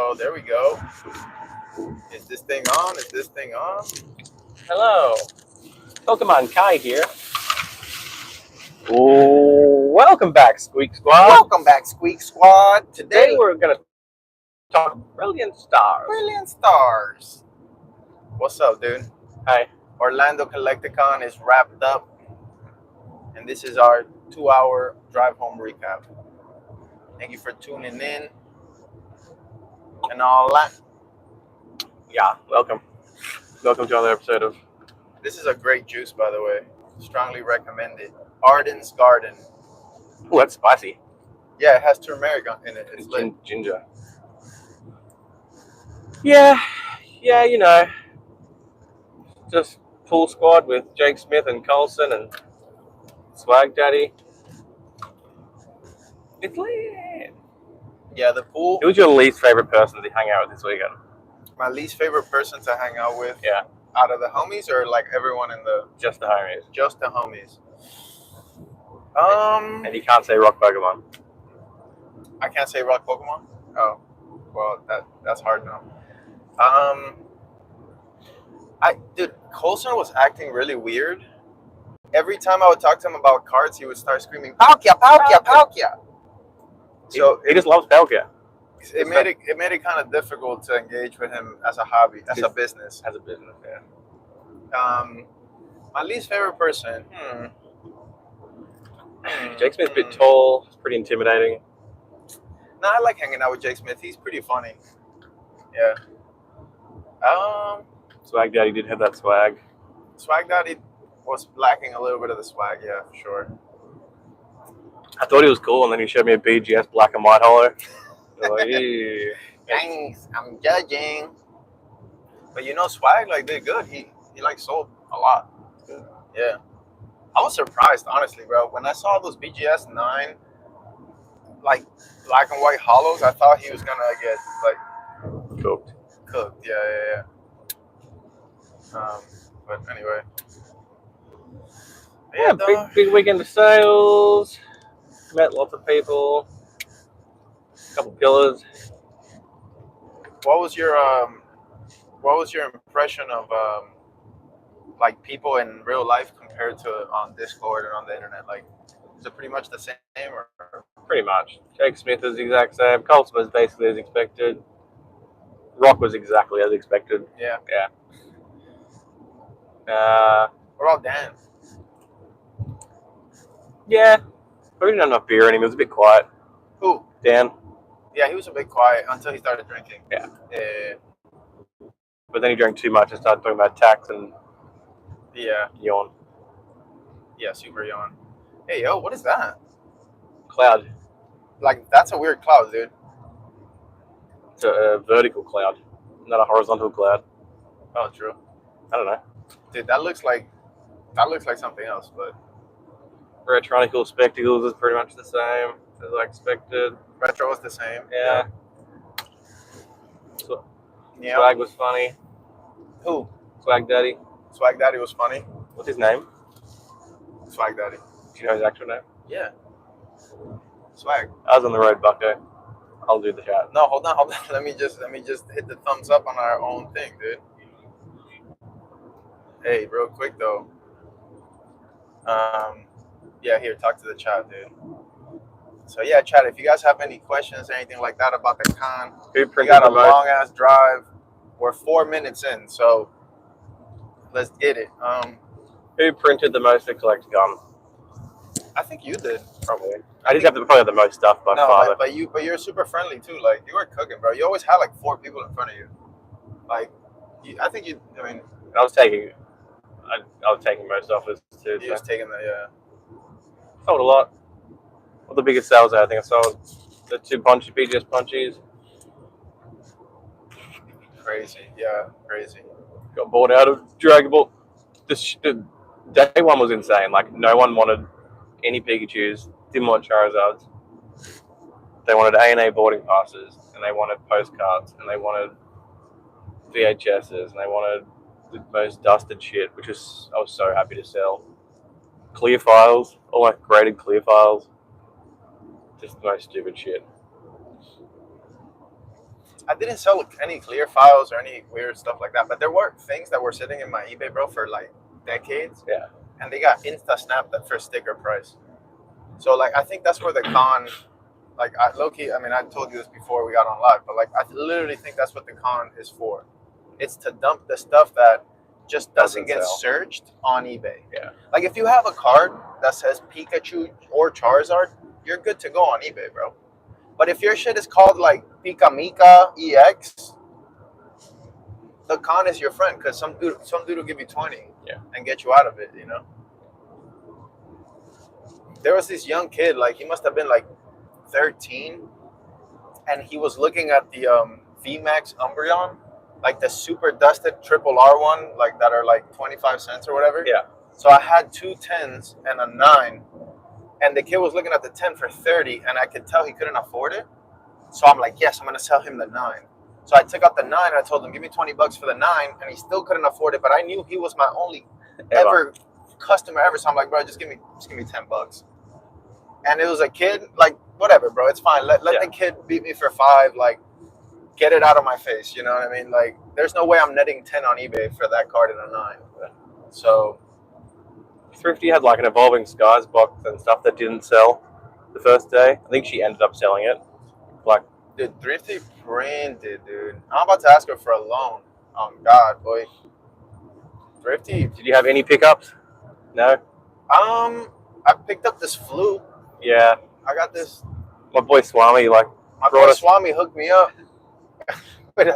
go. There we go. Is this thing on? Is this thing on? Hello. Pokemon Kai here. Oh, welcome back, Squeak Squad. Welcome back, Squeak Squad. Today we're going to talk Brilliant Stars. Brilliant Stars. What's up, dude? Hi. Orlando Collecticon is wrapped up, and this is our 2-hour drive home recap. Thank you for tuning in and all that. Yeah, welcome. Welcome to another episode of... This is a great juice, by the way. Strongly recommended. Arden's Garden. Oh, that's spicy. Yeah, it has turmeric in it. It's lit. Ginger. Yeah, you know. Just full squad with Jake Smith and Colson and Swag Daddy. It's lit. Yeah, the pool. Who's your least favorite person to hang out with this weekend? My least favorite person to hang out with? Yeah. Out of the homies or like everyone in the... Just the homies. Just the homies. And you can't say Rock Pokemon. I can't say Rock Pokemon? Oh. Well, that's hard now. Dude, Colson was acting really weird. Every time I would talk to him about cards, he would start screaming, Palkia, Palkia, Palkia. So he just loves Palkia. It made it kind of difficult to engage with him as a hobby, as a business. As a business, yeah. My least favorite person. Jake Smith's a bit tall. It's pretty intimidating. Nah, I like hanging out with Jake Smith. He's pretty funny. Yeah. Swag Daddy did have that swag. Swag Daddy was lacking a little bit of the swag, yeah, for sure. I thought he was cool, and then he showed me a BGS black and white holo. Like, yeah. Thanks, I'm judging. But you know, Swag like did good. He like sold a lot. Yeah. I was surprised, honestly, bro. When I saw those BGS 9 like black and white holos, I thought he was gonna get like cooked. Yeah. But anyway. Yeah, big weekend of sales. Met lots of people. A couple killers. What was your impression of like people in real life compared to on Discord and on the internet? Like, is it pretty much the same or? Pretty much. Jake Smith is the exact same. Colson was basically as expected. Rock was exactly as expected. Yeah. What about Dan? Yeah. We didn't have enough beer in him. He was a bit quiet. Who? Dan. Yeah, he was a bit quiet until he started drinking. Yeah. Yeah. But then he drank too much and started talking about tax and yawn. Yeah, super yawn. Hey, yo, what is that? Cloud. Like, that's a weird cloud, dude. It's a vertical cloud, not a horizontal cloud. Oh, true. I don't know. Dude, that looks like something else, but... Retronical Spectacles is pretty much the same as I expected. Retro was the same. Yeah. Swag was funny. Who? Swag Daddy. Swag Daddy was funny. What's his name? Swag Daddy. Do you know his actual name? Yeah. Swag. I was on the road, Bucko. I'll do the chat. No, hold on. Let me just hit the thumbs up on our own thing, dude. Hey, real quick though. Yeah, here, talk to the chat, dude. So yeah, chat, if you guys have any questions, anything like that about the con, we got a long ass drive. We're 4 minutes in, so let's get it. Who printed the most at Collecticon? I think you did. Probably. I just probably the most stuff by far. But you're super friendly too. Like, you were cooking, bro. You always had like 4 people in front of you. Like, I was taking most offers too. You was taking Sold a lot. What the biggest sales I think I sold the 2 BGS punchies. Crazy, yeah, crazy. Got bought out of Dragon Ball. The day one was insane. Like, no one wanted any Pikachus, didn't want Charizards. They wanted A&A boarding passes, and they wanted postcards, and they wanted VHSs, and they wanted the most dusted shit, I was so happy to sell. Clear files, all like graded clear files. Just the most stupid shit. I didn't sell any clear files or any weird stuff like that, but there were things that were sitting in my eBay, bro, for like decades. Yeah. And they got insta snapped at for sticker price. So like I think that's where the con, like low key. I mean, I told you this before we got on live, but like I literally think that's what the con is for. It's to dump the stuff that just doesn't get sell. searched on eBay. Yeah. Like if you have a card that says Pikachu or Charizard, you're good to go on eBay, bro. But if your shit is called like Pika Mika EX, the con is your friend because some dude will give you 20 and get you out of it, you know. There was this young kid, like he must have been like 13, and he was looking at the VMAX Umbreon, like the super dusted triple R one, like that are like 25 cents or whatever. Yeah. So I had 2 10s and a 9, and the kid was looking at the 10 for 30, and I could tell he couldn't afford it. So I'm like, yes, I'm gonna sell him the 9. So I took out the 9. I told him, give me $20 for the 9, and he still couldn't afford it. But I knew he was my only ever customer ever. So I'm like, bro, just give me $10. And it was a kid, like whatever, bro, it's fine. Let the kid beat me for 5, like get it out of my face. You know what I mean? Like, there's no way I'm netting 10 on eBay for that card in a 9. So Thrifty had like an Evolving Skies box and stuff that didn't sell the first day. I think she ended up selling it. Like, dude, Thrifty printed, dude. I'm about to ask her for a loan. God, boy. Thrifty. Did you have any pickups? No. I picked up this flu. Yeah. I got this. My boy Swami, like, my boy Swami hooked me up with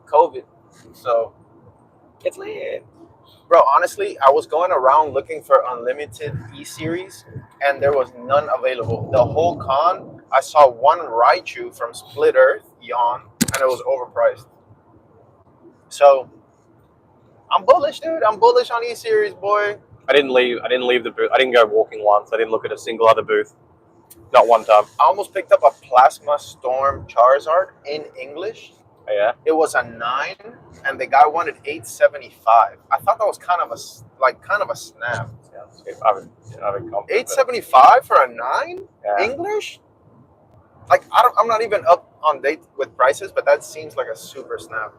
COVID. So it's lit. Bro, honestly, I was going around looking for unlimited E-Series, and there was none available. The whole con, I saw one Raichu from Split Earth, Yawn, and it was overpriced. So, I'm bullish, dude. I'm bullish on E-Series, boy. I didn't leave the booth. I didn't go walking once. I didn't look at a single other booth. Not one time. I almost picked up a Plasma Storm Charizard in English. Oh, yeah? It was a 9, and the guy wanted $875. I thought that was kind of a snap. $875 for a 9 English? Like, I'm not even up on date with prices, but that seems like a super snap.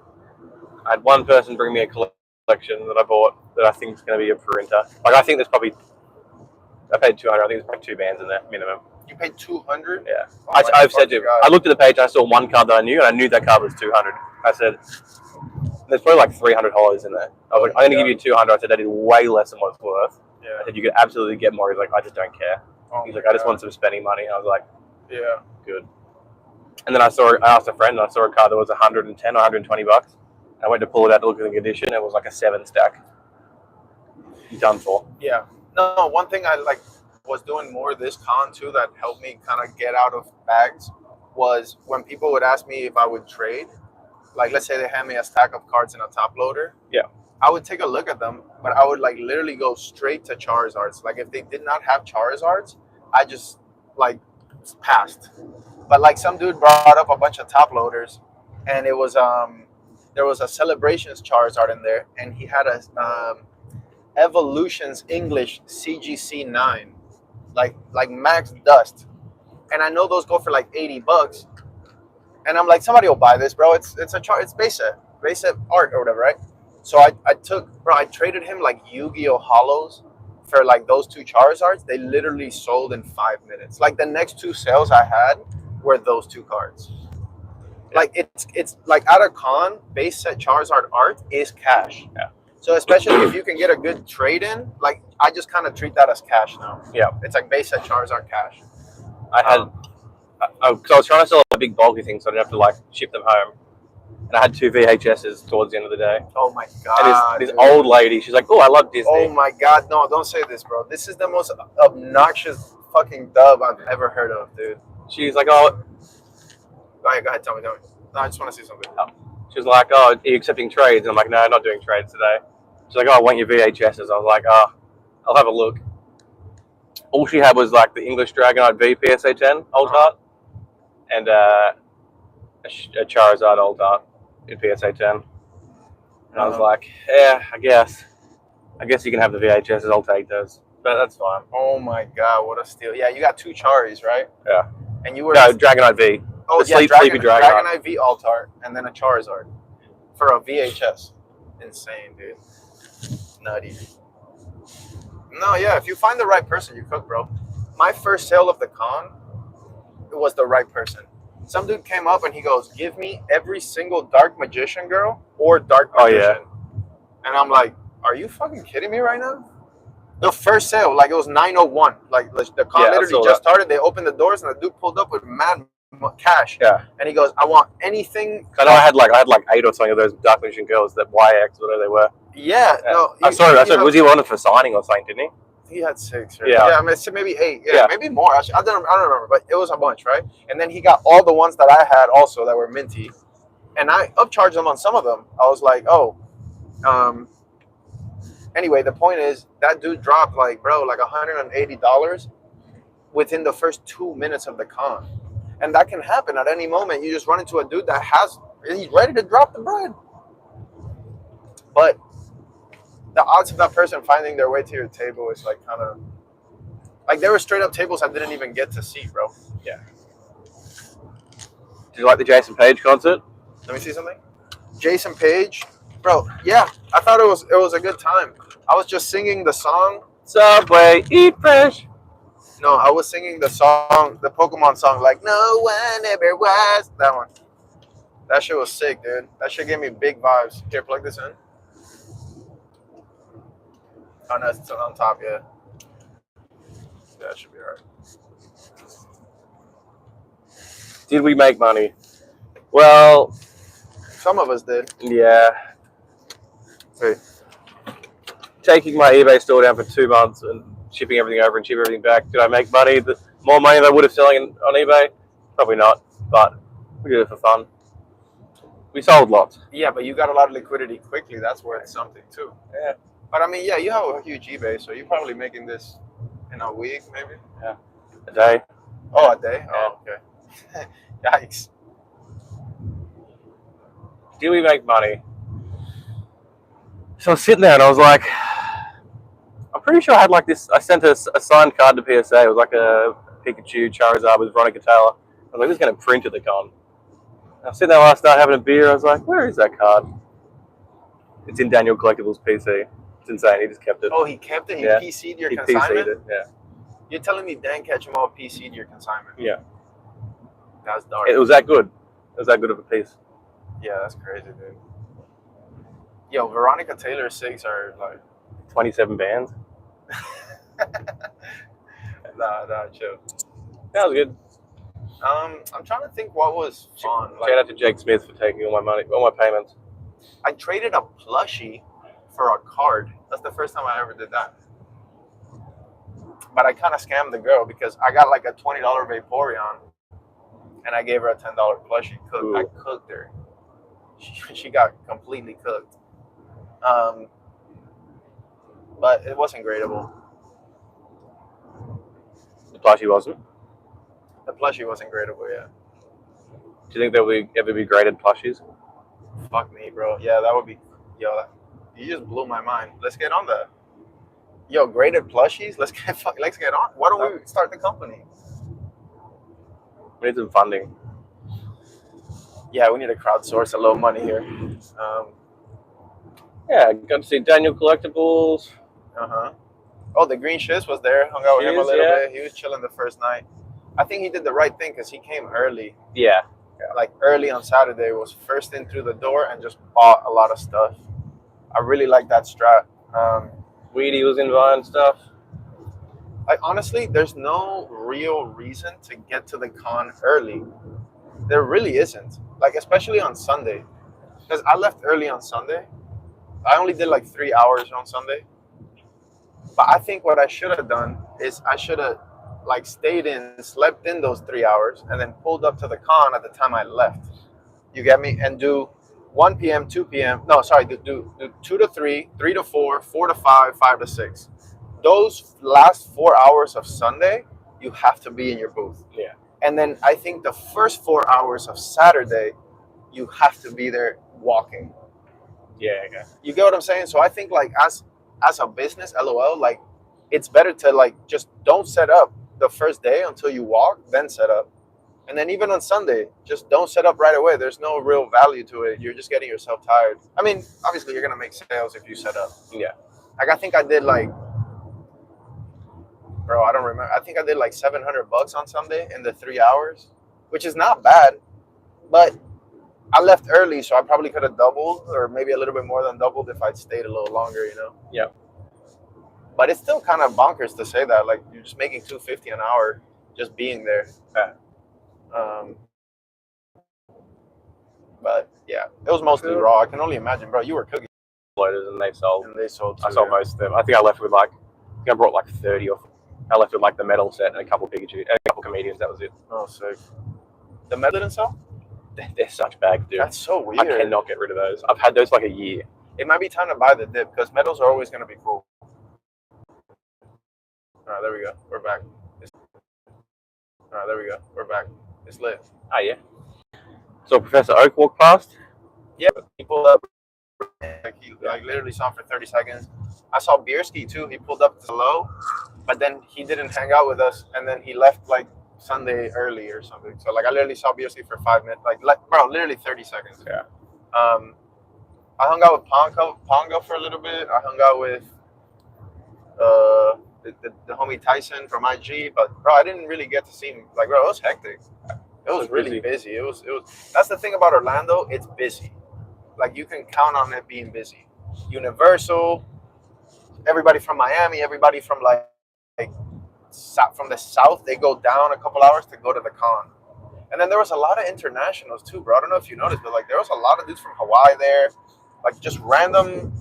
I had one person bring me a collection that I bought that I think is going to be a printer. Like, I think there's probably, I paid $200. I think there's probably 2 bands in there minimum. You paid $200? Yeah. I've said to him, I looked at the page and I saw one card that I knew, and I knew that card was $200. I said, there's probably like $300 in there. I was like, I'm going to give you $200. I said, that is way less than what it's worth. Yeah. I said, you could absolutely get more. He's like, I just don't care. He's like, I just want some spending money. I was like, yeah, good. And then I asked a friend, and I saw a card that was $110 or $120. I went to pull it out to look at the condition. It was like a 7 stack. Done for. Yeah. No, one thing I was doing more this con too that helped me kind of get out of bags was when people would ask me if I would trade. Like, let's say they hand me a stack of cards in a top loader. Yeah. I would take a look at them, but I would literally go straight to Charizards. Like, if they did not have Charizards, I just passed. But some dude brought up a bunch of top loaders, and it was there was a Celebrations Charizard in there, and he had a Evolutions English CGC 9, like max dust, and I know those go for like $80, and I'm like, somebody will buy this, bro. It's base set art or whatever, right? So I traded him like Yu-Gi-Oh hollows for like those 2 Charizards. They literally sold in 5 minutes. Like, the next 2 sales I had were those 2 cards. Like, it's like at a con, base set Charizard art is cash. Yeah. So especially if you can get a good trade in, like, I just kind of treat that as cash now. Yeah. It's like base set Charizard cash. Because I was trying to sell a big bulky thing, so I didn't have to ship them home. And I had 2 VHSs towards the end of the day. Oh my god! And this old lady, she's like, "Oh, I love Disney." Oh my god! No, don't say this, bro. This is the most obnoxious fucking dub I've ever heard of, dude. She's like, "Oh." Go ahead, tell me. No, I just want to see something. She was like, "Oh, are you accepting trades?" And I'm like, "No, I'm not doing trades today." She's like, "Oh, I want your VHSs." I was like, "Oh, I'll have a look." All she had was like the English Dragonite V PSA 10 Old Heart and a Charizard Old Heart in PSA 10. And I was like, "Yeah, I guess you can have the VHSs. I'll take those, but that's fine." Oh my god, what a steal! Yeah, you got 2 Charis, right? Yeah. And you were Dragonite V. Oh, The yeah, Sleepy Dragonite. Dragonite V Altar, and then a Charizard for a VHS. Insane, dude. Nutty. No, yeah, if you find the right person, you cook, bro. My first sale of the con, it was the right person. Some dude came up and he goes, "Give me every single Dark Magician girl or Dark Oh, yeah. Magician." And I'm like, "Are you fucking kidding me right now?" The first sale, like it was 9:01. Like the con Yeah, I literally saw just that. started. They opened the doors and the dude pulled up with mad cash. Yeah. And he goes, "I want anything." I know I had like 8 or something of those Dark Magician girls, that YX, whatever they were. Yeah, Yeah. no. I saw it. Was he on it for signing or something, didn't he? He had 6. Right? Yeah. Yeah, I mean, maybe 8. Yeah, Yeah. maybe more. Actually, I don't remember, but it was a bunch, right? And then he got all the ones that I had also that were minty, and I upcharged him on some of them. I was like, oh, Anyway, the point is that dude dropped like $180 within the first 2 minutes of the con, and that can happen at any moment. You just run into a dude that he's ready to drop the bread, but the odds of that person finding their way to your table is like kind of like there were straight up tables I didn't even get to see, bro. Yeah. Did you like the Jason Page concert? Let me see something. Jason Page, bro. Yeah, I thought it was a good time. I was just singing the song. Subway, eat fresh. No, I was singing the song, the Pokemon song, like no one ever was. That one. That shit was sick, dude. That shit gave me big vibes. Here, plug this in. Oh no, it's on top, yeah. That should be alright. Did we make money? Well, some of us did. Yeah. Hey. Taking my eBay store down for 2 months and shipping everything over and shipping everything back. Did I make money? More money than I would have selling on eBay? Probably not, but we did it for fun. We sold lots. Yeah, but you got a lot of liquidity quickly. That's worth something too. Yeah. But I mean, yeah, you have a huge eBay, so you're probably making this in a week, maybe? Yeah. A day. Oh, a day? Yeah. Oh, okay. Yikes. Did we make money? So I was sitting there and I was like, I'm pretty sure I had like this. I sent a signed card to PSA. It was like a Pikachu Charizard with Veronica Taylor. I was like, this is going to print at the con. I was sitting there last night having a beer. I was like, where is that card? It's in Daniel Collectibles PC. It's insane. He just kept it. Oh, he kept it? He Yeah. PC'd your He consignment? PC'd it, yeah. You're telling me Dan Ketchum PC'd your consignment? Yeah. That's dark. It was that good. It was that good of a piece. Yeah, that's crazy, dude. Yo, Veronica Taylor 6 are like 27 bands. nah, chill. That was good. I'm trying to think what was fun. Shout out to Jake Smith for taking all my money, all my payments. I traded a plushie for a card. That's the first time I ever did that. But I kind of scammed the girl because I got like a $20 Vaporeon, and I gave her a $10 plushie. Ooh. I cooked her. She got completely cooked. But it wasn't gradable. The plushie wasn't. The plushie wasn't gradable, yeah. Do you think there will ever be graded plushies? Fuck me, bro. Yeah, that would be. Yo, you just blew my mind. Let's get on that. Yo, graded plushies. Let's get on. Why don't we start the company? We need some funding. Yeah, we need to crowdsource a little money here. Yeah, got to see Daniel Collectibles. Oh, the Green Shiz was there. Hung out with him a Shiz, little yeah. bit. He was chilling the first night. I think he did the right thing because he came early. Yeah. Like early on Saturday, was first in through the door and just bought a lot of stuff. I really like that strat. Weedy was in buying stuff. Like honestly, there's no real reason to get to the con early. There really isn't. Like especially on Sunday, because I left early on Sunday. I only did like 3 hours on Sunday. But I think what I should have done is I should have like stayed in, slept in those 3 hours, and then pulled up to the con at the time I left. You get me? And do 1 p.m., 2 p.m. No, sorry, do 2 to 3, 3 to 4, 4 to 5, 5 to 6. Those last 4 hours of Sunday, you have to be in your booth. Yeah. And then I think the first 4 hours of Saturday, you have to be there walking. Yeah, okay. You get what I'm saying? So I think like as a business, LOL, like it's better to like just don't set up the first day until you walk, then set up. And then even on Sunday, just don't set up right away. There's no real value to it. You're just getting yourself tired. I mean, obviously you're gonna make sales if you set up. Yeah. Like I think I did like, bro, I don't remember. I think I did like $700 on Sunday in the 3 hours, which is not bad. But I left early, so I probably could have doubled, or maybe a little bit more than doubled if I'd stayed a little longer. You know. Yeah. But it's still kind of bonkers to say that. Like you're just making $250 an hour just being there. Yeah. But yeah, it was mostly raw. I can only imagine, bro. You were cooking. Loaders and they sold. And they sold. I sold most of them. I think I left with like, I brought like 30 or. I left with like the metal set and a couple Pikachu and a couple comedians. That was it. Oh, sick. The metal didn't sell? They're such bags, dude. That's so weird. I cannot get rid of those. I've had those for like a year. It might be time to buy the dip because metals are always going to be cool. All right, there we go. We're back. All right, there we go. We're back. It's lit. Oh yeah. So Professor Oak walked past. Yeah, he pulled up. He literally saw him for 30 seconds. I saw Bierski too. He pulled up to low, but then he didn't hang out with us, and then he left like Sunday early or something. So like I literally saw Bierski for 5 minutes, like bro, literally 30 seconds. Yeah. I hung out with Pongo for a little bit. I hung out with the homie Tyson from IG, but bro, I didn't really get to see him. Like bro, it was hectic. It was really busy. It was. That's the thing about Orlando. It's busy. Like you can count on it being busy. Universal, everybody from Miami, everybody from like from the south, they go down a couple hours to go to the con. And then there was a lot of internationals too, bro. I don't know if you noticed, but like there was a lot of dudes from Hawaii there, like just random,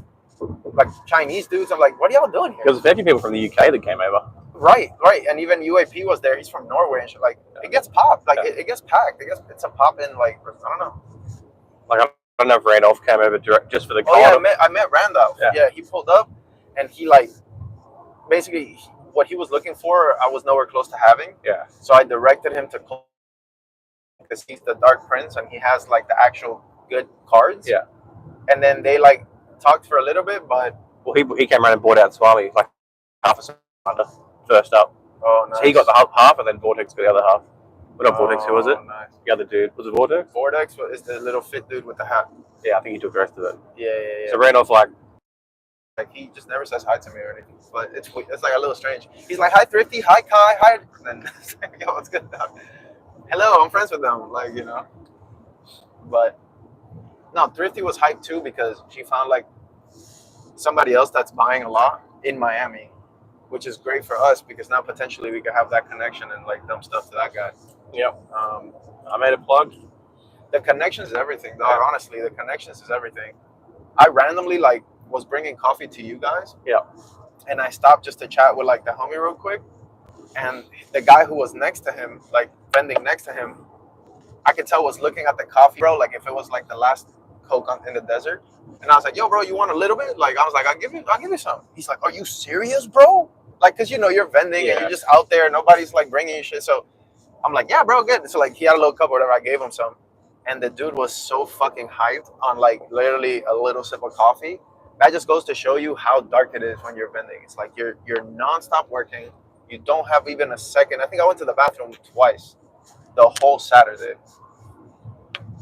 like Chinese dudes. I'm like, what are y'all doing here? Because there's a few people from the UK that came over. Right. And even UAP was there. He's from Norway and shit. Like it gets popped. Like it gets packed. It's a pop in. Like I don't know. Like I don't know if Randolph came over direct just for the con. Oh yeah, I met Randolph. Yeah, he pulled up, and he like basically what he was looking for, I was nowhere close to having. Yeah. So I directed him to because he's the Dark Prince and he has like the actual good cards. Yeah. And then they like talked for a little bit, but he came around and bought out Swami like half a second first up. Oh, nice. So he got the half, and then Vortex got the other half. But not Vortex, who was it? Nice. The other dude. Was it Vortex? Vortex is the little fit dude with the hat. Yeah, I think he took the rest of it. Yeah. So Randolph like he just never says hi to me or anything. But it's like a little strange. He's like, hi Thrifty, hi Kai, hi. And then it's like, yo, what's good now? Hello, I'm friends with them. Like, you know. But no, Thrifty was hyped too because she found like somebody else that's buying a lot in Miami, which is great for us because now potentially we could have that connection and like dump stuff to that guy. Yep. I made a plug. The connections is everything, dog. Honestly, the connections is everything. I randomly like was bringing coffee to you guys. Yeah. And I stopped just to chat with like the homie real quick. And the guy who was next to him, like vending next to him, I could tell was looking at the coffee, bro. Like if it was like the last Coke in the desert. And I was like, yo, bro, you want a little bit? Like I was like, I'll give you some. He's like, are you serious, bro? Like, cause you know you're vending and you're just out there. Nobody's like bringing you shit. So I'm like, yeah, bro, good. So like he had a little cup or whatever. I gave him some. And the dude was so fucking hyped on like literally a little sip of coffee. That just goes to show you how dark it is when you're vending. It's like you're nonstop working. You don't have even a second. I think I went to the bathroom twice the whole Saturday.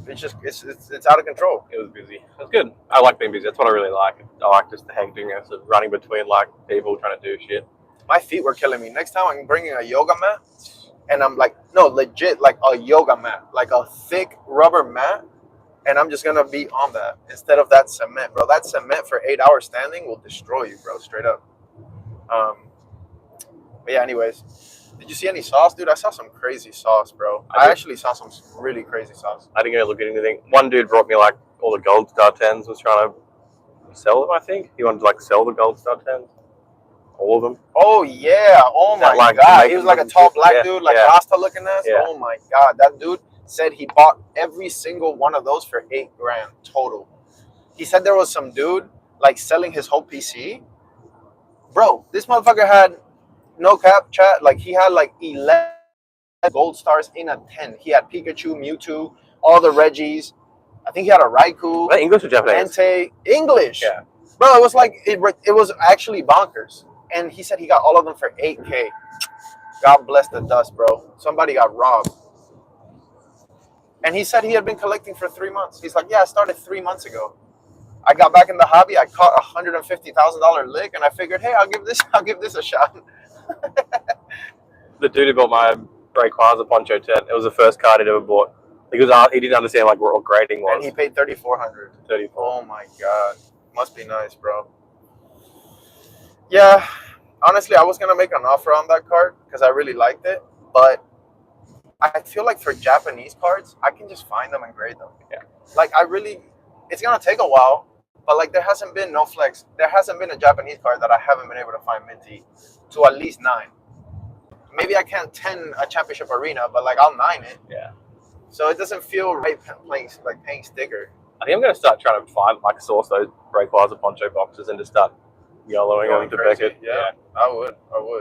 It's just it's out of control. It was busy. It was good. I like being busy. That's what I really like. I like just the hecticness of running between like people trying to do shit. My feet were killing me. Next time I'm bringing a yoga mat, and I'm like, no, legit, like a yoga mat, like a thick rubber mat, and I'm just gonna be on that instead of that cement, bro. That cement for 8 hours standing will destroy you, bro, straight up. But yeah, anyways, did you see any sauce, dude? I saw some crazy sauce, bro. I actually saw some really crazy sauce. I didn't go look at anything. One dude brought me like all the Gold Star 10s, was trying to sell them, I think. He wanted to like sell the Gold Star 10s. All of them. Oh yeah! Oh my like, god! He was like a tall black dude, like Rasta looking ass. Yeah. Oh my god! That dude said he bought every single one of those for $8 grand total. He said there was some dude like selling his whole PC. Bro, this motherfucker had no cap chat. Like he had like 11 Gold Stars in a 10. He had Pikachu, Mewtwo, all the Reggies. I think he had a Raikou. Was that English or Japanese? Entei. English. Yeah. Bro, it was like it was actually bonkers. And he said he got all of them for $8K. God bless the dust, bro. Somebody got robbed. And he said he had been collecting for 3 months. He's like, yeah, I started 3 months ago. I got back in the hobby. I caught $150,000 lick, and I figured, hey, I'll give this a shot. The dude who bought my Rayquaza Poncho 10, it was the first card he'd ever bought. Because he didn't understand like what grading was. And he paid $3,400. 34. Oh my god, must be nice, bro. Yeah, honestly, I was gonna make an offer on that card because I really liked it, but I feel like for Japanese cards, I can just find them and grade them. Yeah. Like it's gonna take a while, but like there hasn't been a Japanese card that I haven't been able to find minty to at least 9. Maybe I can't 10 a championship arena, but like I'll 9 it. Yeah. So it doesn't feel right paying sticker. I think I'm going to start trying to find, like, source those Rayquaza Poncho boxes and just start yellowing them to crazy. Beckett. Yeah, I would.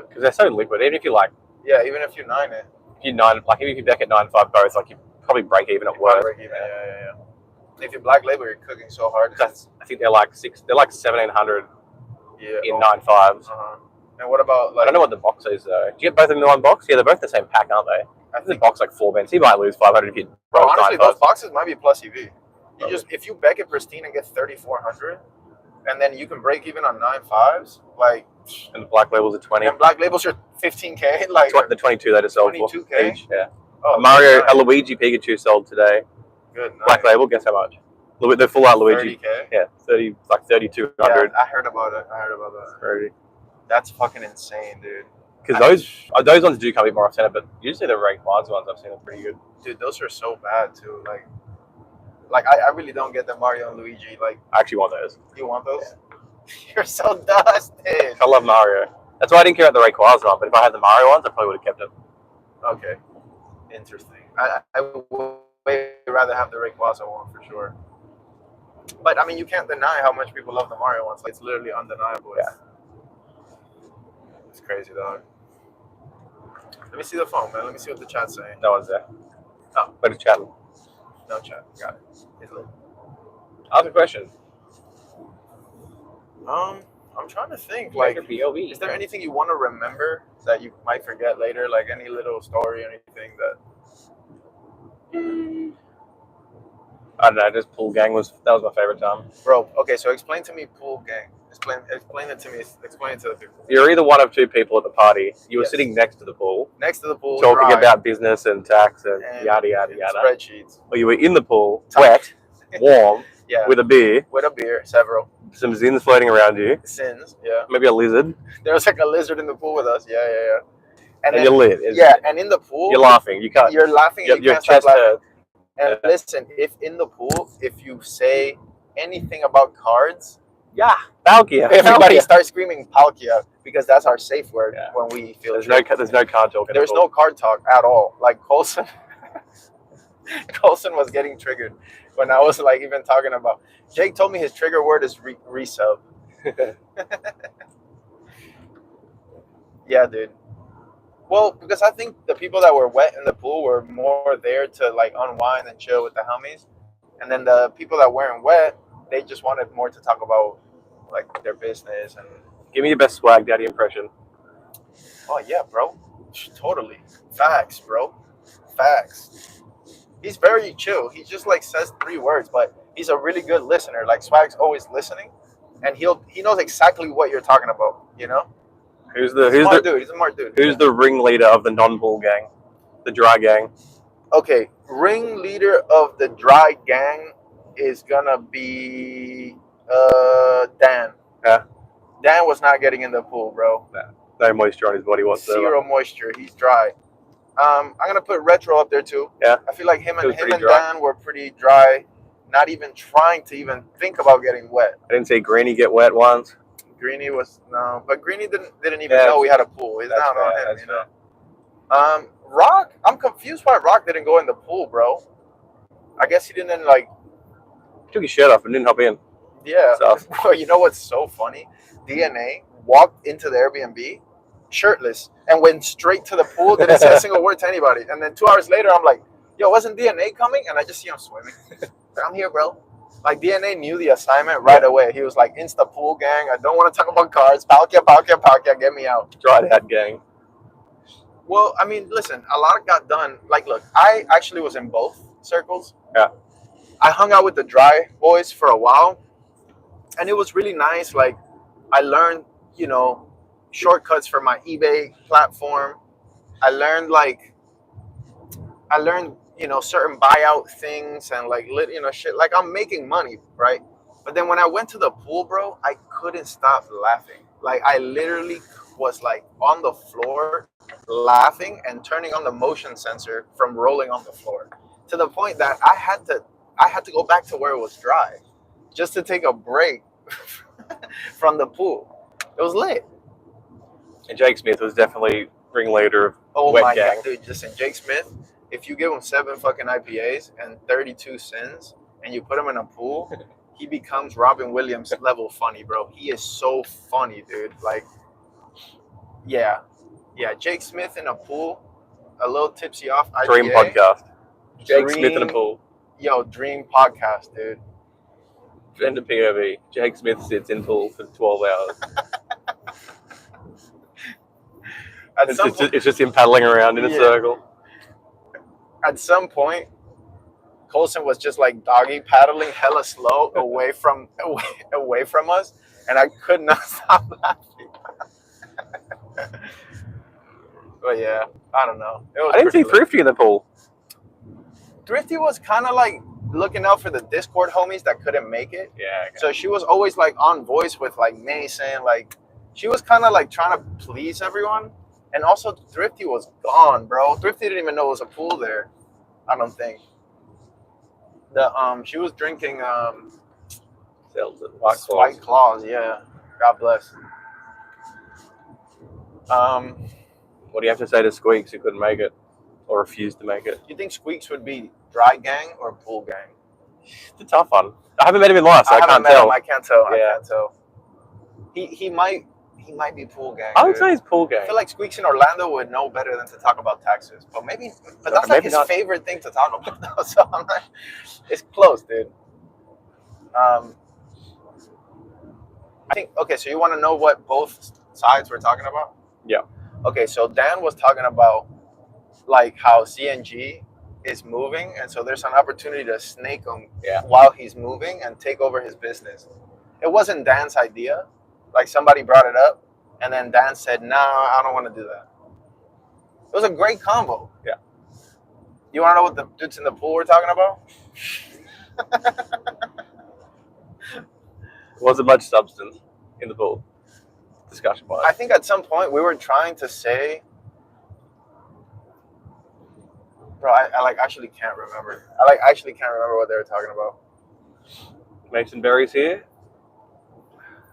Because they're so liquid. Even if you like, Even if you 9 it. even if you Beckett 9-5 both, like you probably break even at worst. Yeah. If you black label, you're cooking so hard. I think they're like 1,700 in 9.5s. Uh-huh. And what about like? I don't know what the box is though. Do you get both of them in one box? Yeah, they're both the same pack, aren't they? I The think, box like 4 bands. He might lose 500 if you. bro, honestly, those boxes might be plus EV. Probably. If you Beckett pristine and get 3,400, and then you can break even on 9.5s, like. And the black labels are 20. And black labels are 15K, like. The 22 they just sold for 22K? each. Yeah. Oh, A Luigi Pikachu sold today. Good. Nice. Black label. Guess how much? The full out Luigi. 30K. Yeah, 3,200. Yeah, I heard about it. Crazy. That's fucking insane, dude. Because those ones do come a bit more off center, but usually the Rayquaza ones I've seen are pretty good. Dude, those are so bad too. Like I really don't get the Mario and Luigi. Like, I actually want those. you want those? Yeah. You're so dusted. I love Mario. That's why I didn't care about the Rayquaza one, but if I had the Mario ones, I probably would have kept them. Okay, interesting. I would way rather have the Rayquaza one for sure. But I mean, you can't deny how much people love the Mario ones. Like, it's literally undeniable. Yeah. It's crazy, dog. Let me see the phone, man. Let me see what the chat's saying. No one's there. Oh. But it's chatting. No chat. Got it. It's lit. Ask a question. I'm trying to think. Like, POV. is there anything you want to remember that you might forget later? Like any little story or anything that. I don't know. Just pool gang was my favorite time. Bro, okay. So explain to me pool gang. Explain it to me. Explain it to the people. You're either one of two people at the party. You were Yes. sitting next to the pool, Next to the pool, talking dry, about business and tax and and yada yada yada. spreadsheets. Or you were in the pool, Tight. wet, warm, Yeah. with a beer, With a beer, several some zins floating around you, sins. Yeah. maybe a lizard, There was like a lizard in the pool with us. Yeah. and then, you're lit. and in the pool, You're laughing. You can't. You're laughing. And you Your can't stop chest laughing. hurts. And listen, if in the pool, if you say anything about cards, Yeah, Palkia. everybody starts screaming Palkia because that's our safe word Yeah. when we feel There's tricked. no card talk. There's no card talk at all. Like Colson was getting triggered when I was like even talking about. Jake told me his trigger word is resub. Yeah, dude. Well, because I think the people that were wet in the pool were more there to like unwind and chill with the homies, and then the people that weren't wet, they just wanted more to talk about like their business and. Give me your best swag daddy impression. Oh yeah, bro. Totally. Facts, bro. Facts. He's very chill. He just like says 3 words, but he's a really good listener. Like Swag's always listening, and he knows exactly what you're talking about. You know. He's He's a smart dude. Who's the ringleader of the non-bull gang, the dry gang? Okay, ringleader of the dry gang is gonna be Dan. Yeah. Dan was not getting in the pool, bro. No moisture on his body whatsoever. 0 moisture. He's dry. I'm gonna put Retro up there too. Yeah. I feel like him He was and pretty dry. Dan were pretty dry. Not even trying to even think about getting wet. I didn't see Greenie get wet once. Greenie was no, but Greenie didn't even Yeah, know we had a pool. It's that's down on fair, him, that's you know. Rock, I'm confused why Rock didn't go in the pool, bro. I guess he didn't like. He took his shirt off and didn't hop in. Yeah. Tough. Bro, you know what's so funny? DNA walked into the Airbnb shirtless and went straight to the pool. Didn't say a single word to anybody. And then 2 hours later, I'm like, "Yo, wasn't DNA coming?" And I just see him swimming. I'm here, bro. Like DNA knew the assignment right away. He was like, "Insta pool gang. I don't want to talk about cards. Palkia, get me out." Dried hat gang. Well, I mean, listen, a lot got done. Like, look, I actually was in both. circles. Yeah. I hung out with the dry boys for a while, and it was really nice. Like, I learned, you know, shortcuts for my eBay platform. I learned you know, certain buyout things and like you know, shit. Like, I'm making money, right? But then when I went to the pool, bro, I couldn't stop laughing. Like, I literally was like on the floor laughing and turning on the motion sensor from rolling on the floor, to the point that I had to go back to where it was dry just to take a break from the pool. It was lit. And Jake Smith was definitely ringleader of Oh Wet my Gang. god, dude! Listen, Jake Smith. If you give him 7 fucking IPAs and 32 sins, and you put him in a pool, he becomes Robin Williams level funny, bro. He is so funny, dude. Like, yeah, Jake Smith in a pool, a little tipsy off IPA. Dream podcast. Jake Smith in a pool. Yo, dream podcast, dude. Gender POV. Jake Smith sits in pool for 12 hours. It's just him paddling around in a circle. At some point, Colson was just like doggy paddling hella slow away from us, and I could not stop laughing. But yeah, I don't know. I didn't see Thrifty in the pool. Thrifty was kind of like looking out for the Discord homies that couldn't make it. Yeah. Okay. So she was always like on voice with like Mason. Like, she was kind of like trying to please everyone. And also, Thrifty was gone, bro. Thrifty didn't even know it was a pool there. I don't think. She was drinking White Claws. Yeah, God bless. What do you have to say to Squeaks who couldn't make it or refused to make it? You think Squeaks would be dry gang or pool gang? It's a tough one. I haven't met him in life, so I can't tell. I can't tell. Yeah. I can't tell. He might be pool gang. I would say he's pool gang. I feel like Squeaks in Orlando would know better than to talk about taxes, but that's like his favorite thing to talk about. Though, so I'm like, it's close, dude. I think, okay, so you want to know what both sides were talking about? Yeah. Okay, so Dan was talking about like how CNG is moving, and so there's an opportunity to snake him while he's moving and take over his business. It wasn't Dan's idea. Like, somebody brought it up, and then Dan said, "No, I don't want to do that." It was a great combo. Yeah. You want to know what the dudes in the pool were talking about? Wasn't much substance in the pool, discussion-wise. I think at some point we were trying to say, bro, I like actually can't remember. I actually can't remember what they were talking about. Mason Berry's here.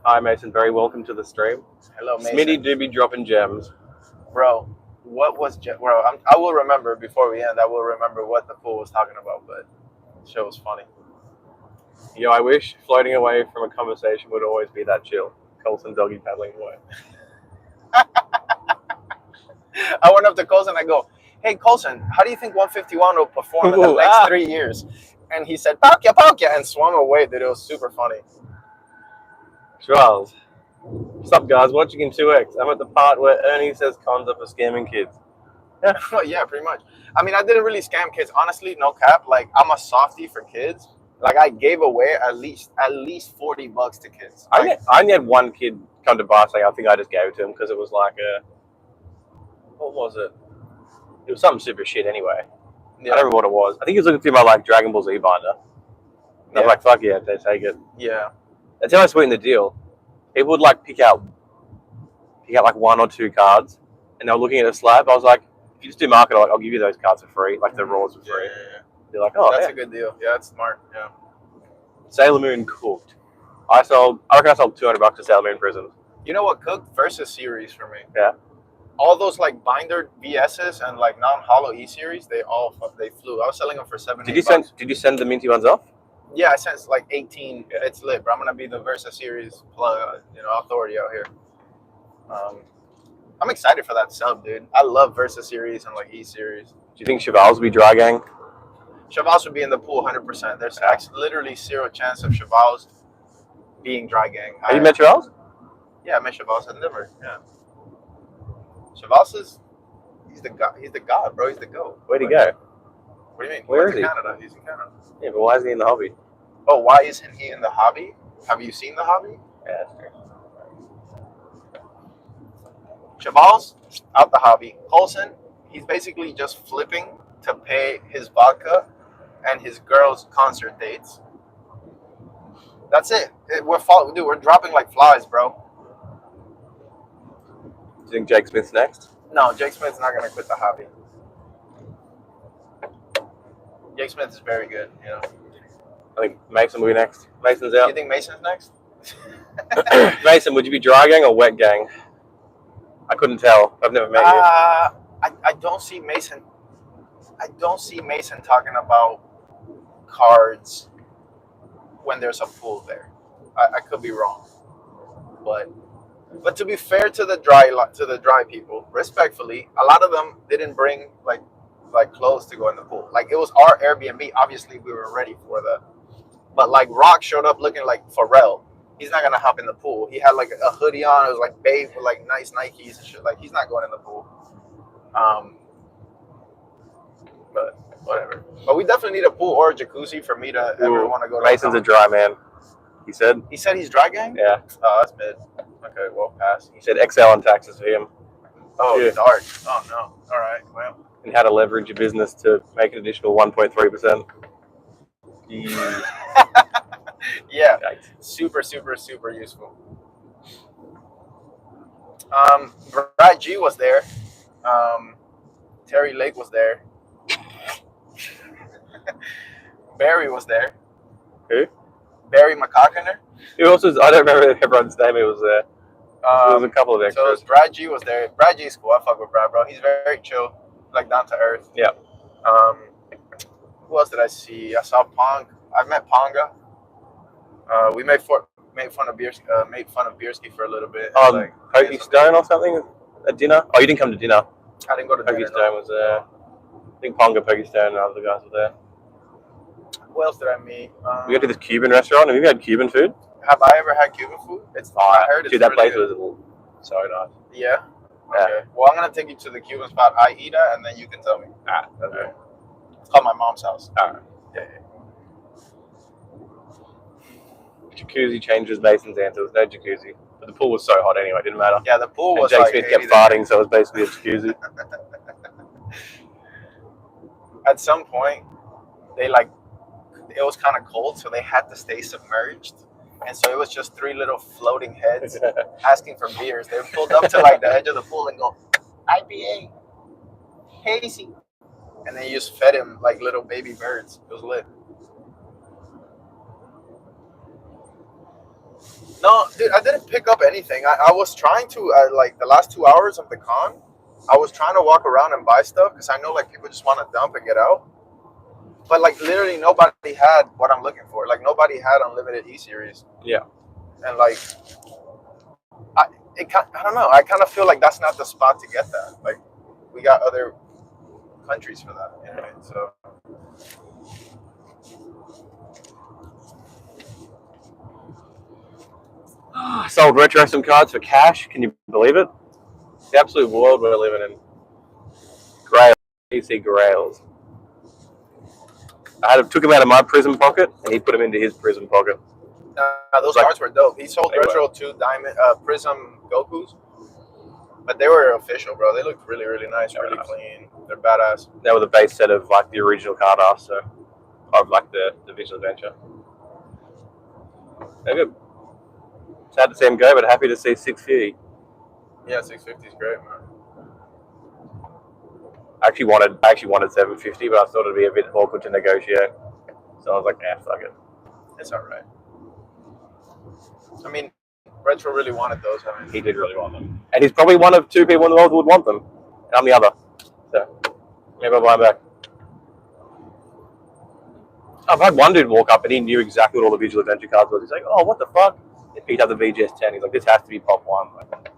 Hi, Mason Berry. Welcome to the stream. Hello, Mason. Smitty do be dropping gems. Bro, what was bro? I will remember before we end. I will remember what the fool was talking about, but the show was funny. Yo, I wish floating away from a conversation would always be that chill. Colson doggy paddling away. I went up to Colson and I go, "Hey, Colson, how do you think 151 will perform in the next 3 years?" And he said, "Paukia," and swung away, dude. It was super funny. Charles. What's up, guys? Watching in 2X. I'm at the part where Ernie says cons are for scamming kids. Yeah, yeah, pretty much. I mean, I didn't really scam kids. Honestly, no cap. Like, I'm a softie for kids. Like, I gave away at least $40 to kids. Like, I only had one kid come to bar saying I think I just gave it to him because it was like what was it? It was something super shit anyway. Yeah. I don't remember what it was. I think he was looking through my like Dragon Ball Z binder. And I was like, fuck yeah, they take it. Yeah. That's how I sweeten the deal. People would like pick out like 1 or 2 cards, and they were looking at a slab. I was like, if you just do market, I'll give you those cards for free, like the raws for free. Yeah. They're like, oh, that's a good deal. Yeah, that's smart. Yeah. Sailor Moon cooked. I reckon I sold $200 to Sailor Moon Prisms. You know what cooked? Versus series for me. Yeah. All those like binder VSs and like non-hollow E series, they flew. I was selling them for $7. Did you send the minty ones off? Yeah, I sent like 18. Yeah. It's lit, bro. I'm gonna be the Versa series authority out here. I'm excited for that sub, dude. I love Versa series and like E series. Do you think Chevals will be dry gang? Chevals would be in the pool 100%. There's literally 0 chance of Chevals being dry gang. Have you met Chevals? Yeah, I met Chevals at Liver. Yeah. Chevals he's the god, bro. He's the GOAT. Where'd he go? What do you mean? Where Went is to he? Canada. He's in Canada. Yeah, but why is he in the hobby? Oh, why isn't he in the hobby? Have you seen the hobby? Yeah, that's true. Chabal's out the hobby. Paulson, he's basically just flipping to pay his vodka and his girls' concert dates. That's it. We're dropping like flies, bro. Do you think Jake Smith's next? No, Jake Smith's not gonna quit the hobby. Jake Smith is very good. You know. I think Mason will be next. Mason's out. You think Mason's next? Mason, would you be dry gang or wet gang? I couldn't tell. I've never met you. I don't see Mason. I don't see Mason talking about cards when there's a pool there. I could be wrong, but to be fair to the dry people, respectfully, a lot of them didn't bring like clothes to go in the pool. Like it was our Airbnb. Obviously, we were ready for that. But like Rock showed up looking like Pharrell. He's not gonna hop in the pool. He had like a hoodie on. It was like babe with like nice Nikes and shit. Like he's not going in the pool. But whatever. But we definitely need a pool or a jacuzzi for me to ever want to go to. Mason's a dry man. He said. He said he's dry gang? Yeah. Oh, that's mid. Okay, well, pass. He said XL on taxes for him. Oh, Yeah. dark. Oh, no. All right, well. And how to leverage your business to make an additional 1.3%. Yeah. Yikes. Super, super, super useful. Brad G was there. Terry Lake was there. Barry was there. Who? Barry McCockiner. Who else was? I don't remember everyone's name. It was there. There was a couple of So extras. Brad G was there. Brad G's cool. I fuck with Brad, bro. He's very chill, like down to earth. Yeah. Who else did I see? I saw Pong. I met Ponga. We made fun of Bierski for a little bit. Pokey Stone or something at dinner. Oh, you didn't come to dinner. I didn't go to Pokey dinner. Stone was there. I think Ponga, Pokey Stone, and other guys were there. Who else did I meet? We went to this Cuban restaurant. Have you had Cuban food? Have I ever had Cuban food? I heard it's dude, that really place good. was so nice. Yeah. Yeah. Okay. Well, I'm gonna take you to the Cuban spot I eat at, and then you can tell me. Okay. It's called my mom's house. Alright. Yeah. Jacuzzi changes Mason's answer. There was no jacuzzi. But the pool was so hot anyway, it didn't matter. Yeah, the pool And was Jake like Smith 80 kept farting, so it was basically a jacuzzi. At some point, it was kind of cold, so they had to stay submerged. And so it was just three little floating heads asking for beers. They pulled up to like the edge of the pool and go, IPA, hazy. And then you just fed him like little baby birds. It was lit. No, dude, I didn't pick up anything. I was trying to, like the last 2 hours of the con, I was trying to walk around and buy stuff because I know like people just want to dump and get out. But like literally nobody had what I'm looking for. Like nobody had unlimited E-Series. Yeah. And like, I don't know. I kind of feel like that's not the spot to get that. Like, we got other countries for that. You know? So. I sold retro SIM cards for cash. Can you believe it? It's the absolute world we're living in. Grails. PC Grails. I took him out of my prison pocket, and he put him into his prison pocket. Those cards were dope. He sold retro 2 diamond Prism Gokus, but they were official, bro. They looked really, really nice, really clean. They're badass. They were the base set of like the original card art, so of like the Visual Adventure. They're good. Sad to see him go, but happy to see 650. Yeah, 650 is great, man. I actually wanted 750, but I thought it'd be a bit awkward to negotiate. So I was like, fuck it. It's alright. I mean, Retro really wanted those. I mean, He did really want them. And he's probably one of 2 people in the world who would want them. And I'm the other. So maybe I'll buy them back. I've had one dude walk up and he knew exactly what all the Visual Adventure cards was. He's like, oh, what the fuck? He picked up the VGS 10. He's like, this has to be Pop 1. And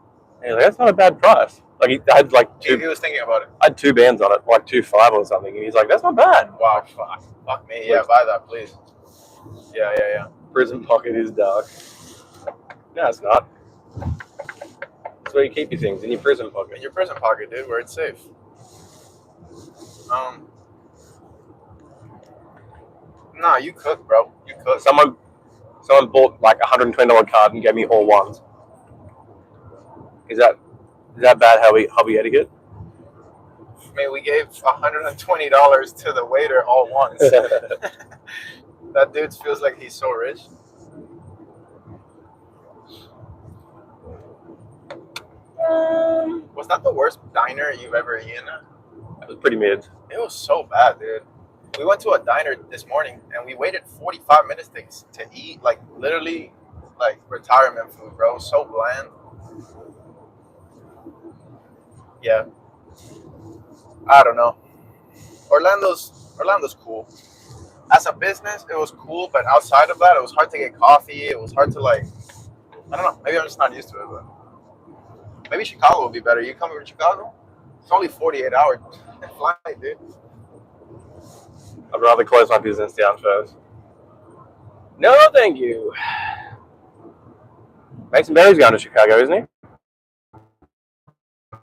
he's like, that's not a bad price. Like, I had like he was thinking about it. I had 2 bands on it, like 2.5 or something. And he's like, that's not bad. Wow, fuck me. Yeah, buy that, please. Yeah. Prison pocket is dark. No, it's not. That's where you keep your things, in your prison pocket. In your prison pocket, dude, where it's safe. No, you cook, bro. You cook. Someone bought like $120 card and gave me all ones. Is that bad hobby etiquette? I mean, we gave $120 to the waiter all once. That dude feels like he's so rich. Was that the worst diner you've ever eaten at? It was pretty mid. It was so bad, dude. We went to a diner this morning and we waited 45 minutes to eat, like literally, like retirement food, bro. It was so bland. Yeah, I don't know. Orlando's cool. As a business, it was cool, but outside of that, it was hard to get coffee. It was hard to I don't know. Maybe I'm just not used to it, but maybe Chicago will be better. You coming to Chicago? It's only 48-hour flight, dude. I'd rather close my business down first. No, thank you. Mason Berry's going to Chicago, isn't he?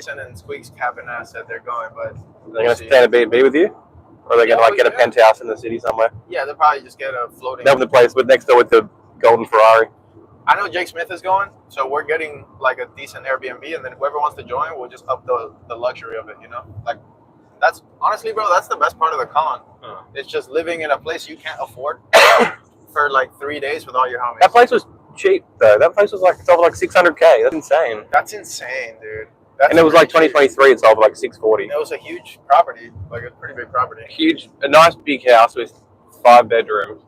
And Squeaks Cap and Ass said they're going, but They're going to stay in a B&B with you? Or are they going to get a penthouse in the city somewhere? Yeah, they'll probably just get a floating. They'll have the place next door with the golden Ferrari. I know Jake Smith is going, so we're getting like a decent Airbnb, and then whoever wants to join, we'll just up the luxury of it, you know? Like, that's honestly, bro, that's the best part of the con. It's just living in a place you can't afford for like 3 days with all your homies. That place was cheap, though. That place was it's over like $600K. That's insane. That's insane, dude. And it was like 2023. It's over like $640. It was a huge property, like a pretty big property. A nice big house with 5 bedrooms,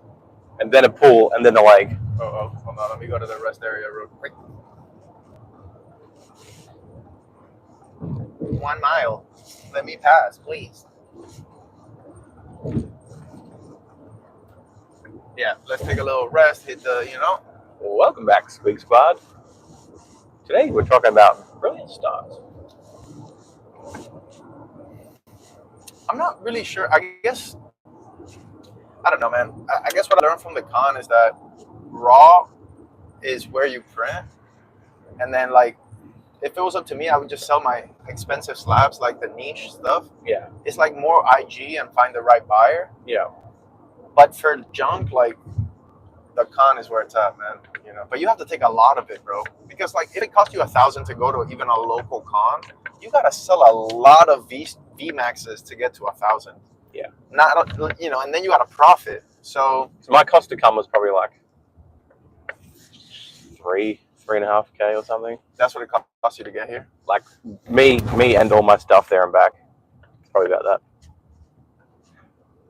and then a pool, and then the lake. Oh, hold on. Let me go to the rest area real quick. 1 mile. Let me pass, please. Yeah, let's take a little rest. Hit the, Welcome back, Squeak Squad. Today we're talking about brilliant stars. I'm not really sure. I don't know, man. I guess what I learned from the con is that raw is where you print, and then like if it was up to me, I would just sell my expensive slabs, like the niche stuff. Yeah, it's like more IG and find the right buyer. Yeah, but for junk, like the con is where it's at, man. But you have to take a lot of it, bro, because like if it costs you $1,000 to go to even a local con, you gotta sell a lot of VMAXs to get to 1,000. Yeah, not and then you gotta profit. So my cost to come was probably like 3.5K or something. That's what it cost you to get here? Like me and all my stuff there and back. It's probably about that.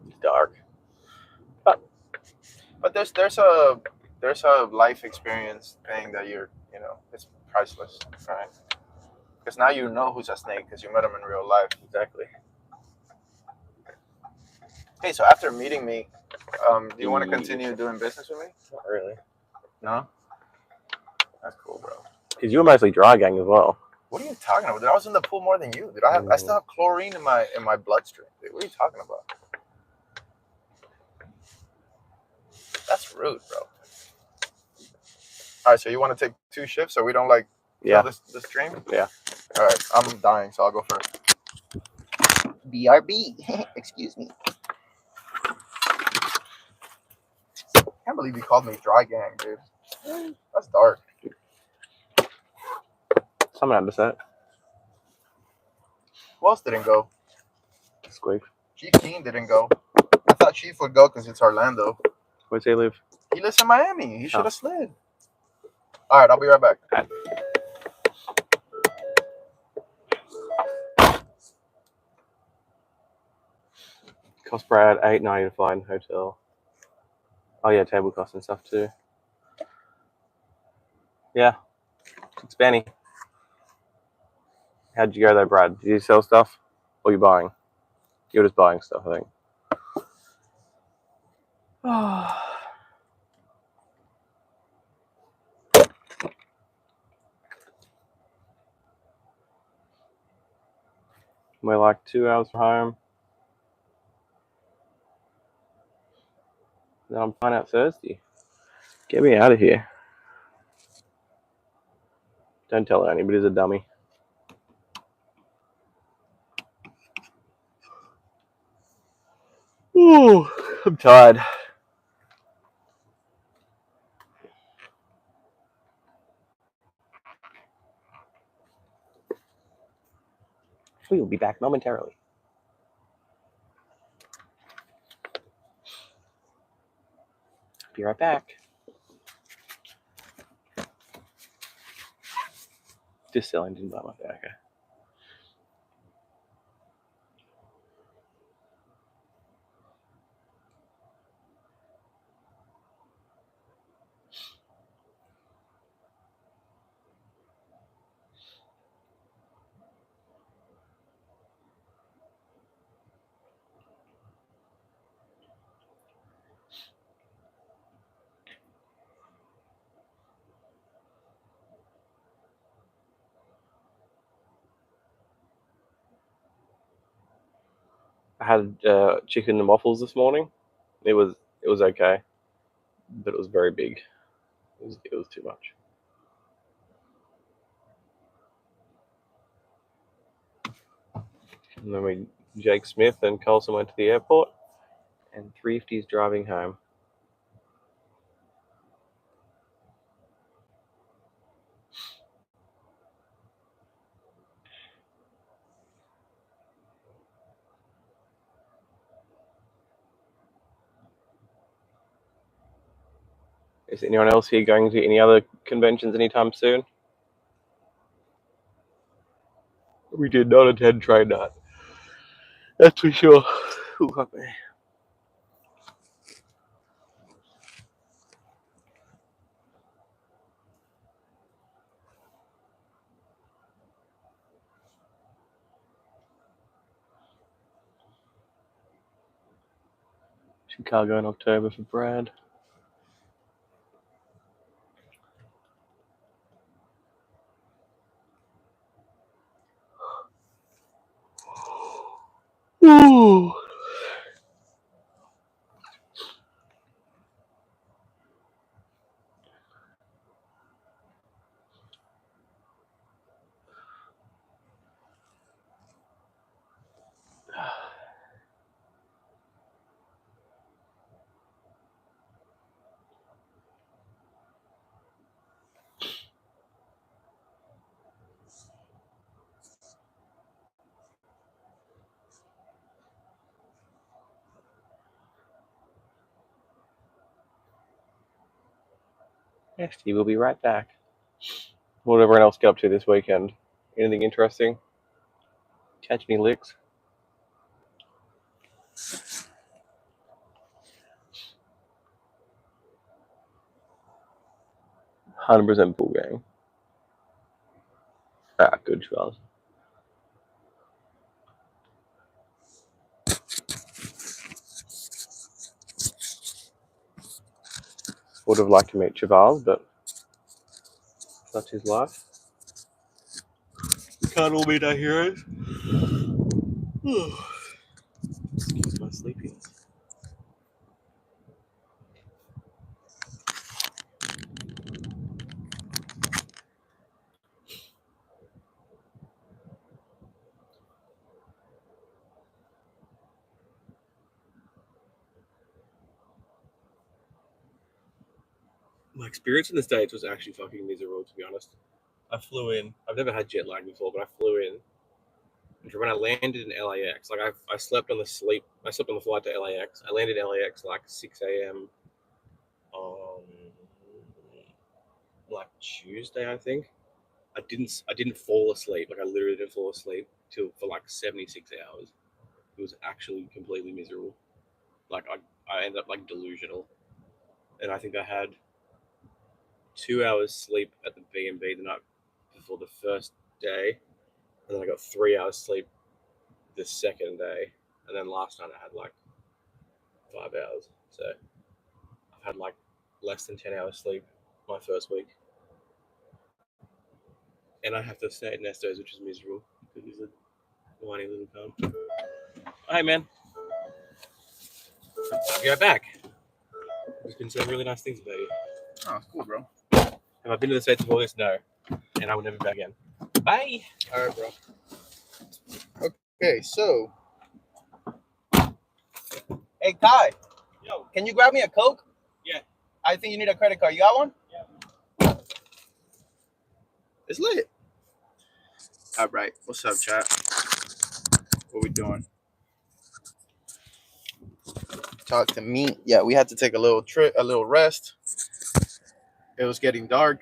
It's dark. But there's a life experience thing that it's priceless, right? Because now you know who's a snake because you met him in real life. Exactly. Hey, so after meeting me, do you want to continue doing business with me? Not really. No? That's cool, bro. Because you were mostly dry gang as well. What are you talking about, dude? I was in the pool more than you, dude. I still have chlorine in my bloodstream, dude. What are you talking about? That's rude, bro. All right, so you want to take 2 shifts so we don't kill the stream? Yeah. All right, I'm dying, so I'll go first. BRB. Excuse me. I can't believe you called me dry gang, dude. That's dark. Someone had to say it. Who else didn't go? Squeak. Chief Keen didn't go. I thought Chief would go because it's Orlando. Where's he live? He lives in Miami. He should have slid. All right, I'll be right back. Cost Brad $8.90 to fly in hotel. Oh yeah, table costs and stuff too. Yeah, it's Benny. How'd you go though, Brad? Did you sell stuff, or you buying? You're just buying stuff, I think. We're like 2 hours from home. Then I'm flying out Thursday. Get me out of here. Don't tell Ernie, but he's a dummy. Ooh, I'm tired. We will be back momentarily. Be right back. Just selling, didn't buy my phone. Okay. I had chicken and waffles this morning. It was okay, but it was very big. It was too much. And then Jake Smith and Colson went to the airport, and Thrifty's driving home. Is anyone else here going to any other conventions anytime soon? We did not attend Trade Night. That's for sure. Ooh, fuck me. Chicago in October for Brad. Ooh. Steve will be right back. What did everyone else get up to this weekend? Anything interesting? Catch any licks? 100% pool game. Ah, good, Charles. Would have liked to meet Chavaz, but that's his life. We can't all meet our heroes. Excuse my sleepiness. My experience in the States was actually fucking miserable, to be honest. I flew in. I've never had jet lag before, but I flew in. And when I landed in LAX, like I slept on the flight to LAX. I landed in LAX like 6 a.m. on like Tuesday, I think. I didn't fall asleep. Like I literally didn't fall asleep for like 76 hours. It was actually completely miserable. Like I ended up like delusional. And I think I had 2 hours sleep at the B&B the night before the first day, and then I got 3 hours sleep the second day, and then last night I had like 5 hours. So I've had like less than 10 hours sleep my first week, and I have to stay at Nesto's, which is miserable because he's a whiny little cunt. Hey man, I'll be right back. There's been some really nice things about you. Oh, cool, bro. Have I been to the States before this? No, and I will never be back again. Bye. All right, bro. Okay, so. Hey, Kai. Yo. Can you grab me a Coke? Yeah. I think you need a credit card. You got one? Yeah. It's lit. All right. What's up, chat? What we doing? Talk to me. Yeah, we had to take a little rest. It was getting dark.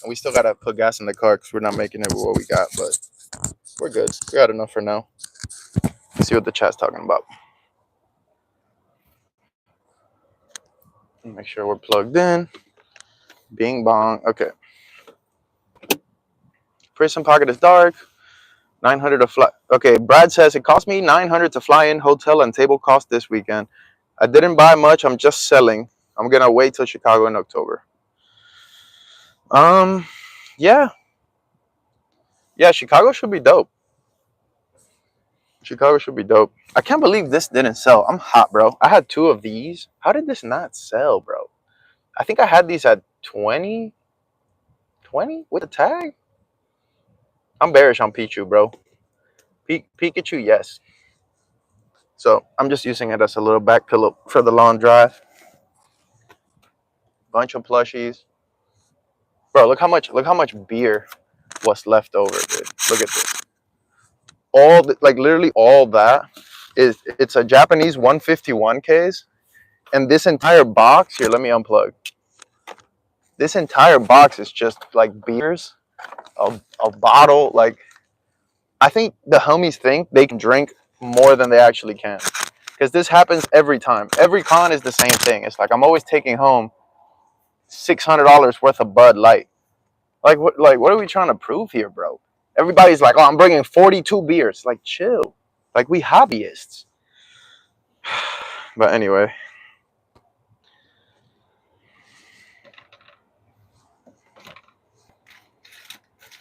We still gotta put gas in the car because we're not making it with what we got, but we're good. We got enough for now. Let's see what the chat's talking about. Make sure we're plugged in. Bing bong. Okay. Prison pocket is dark. 900 to fly. Okay, Brad says it cost me 900 to fly in, hotel and table cost this weekend. I didn't buy much. I'm just selling. I'm gonna wait till Chicago in October. Yeah, Chicago should be dope. Chicago should be dope. I can't believe this didn't sell. I'm hot, bro. I had 2 of these. How did this not sell, bro? I think I had these at 20 with a tag. I'm bearish on Pichu, bro. Pikachu, yes. So I'm just using it as a little back pillow for the long drive. Bunch of plushies. Bro, look how much beer was left over, dude. Look at this. Literally all that it's a Japanese 151 case, and this entire box here. Let me unplug. This entire box is just like beers, a bottle. Like, I think the homies think they can drink more than they actually can, because this happens every time. Every con is the same thing. It's like I'm always taking home $600 worth of Bud Light. Like what are we trying to prove here, bro? Everybody's like, oh, I'm bringing 42 beers. Like, chill. Like, we hobbyists. But anyway.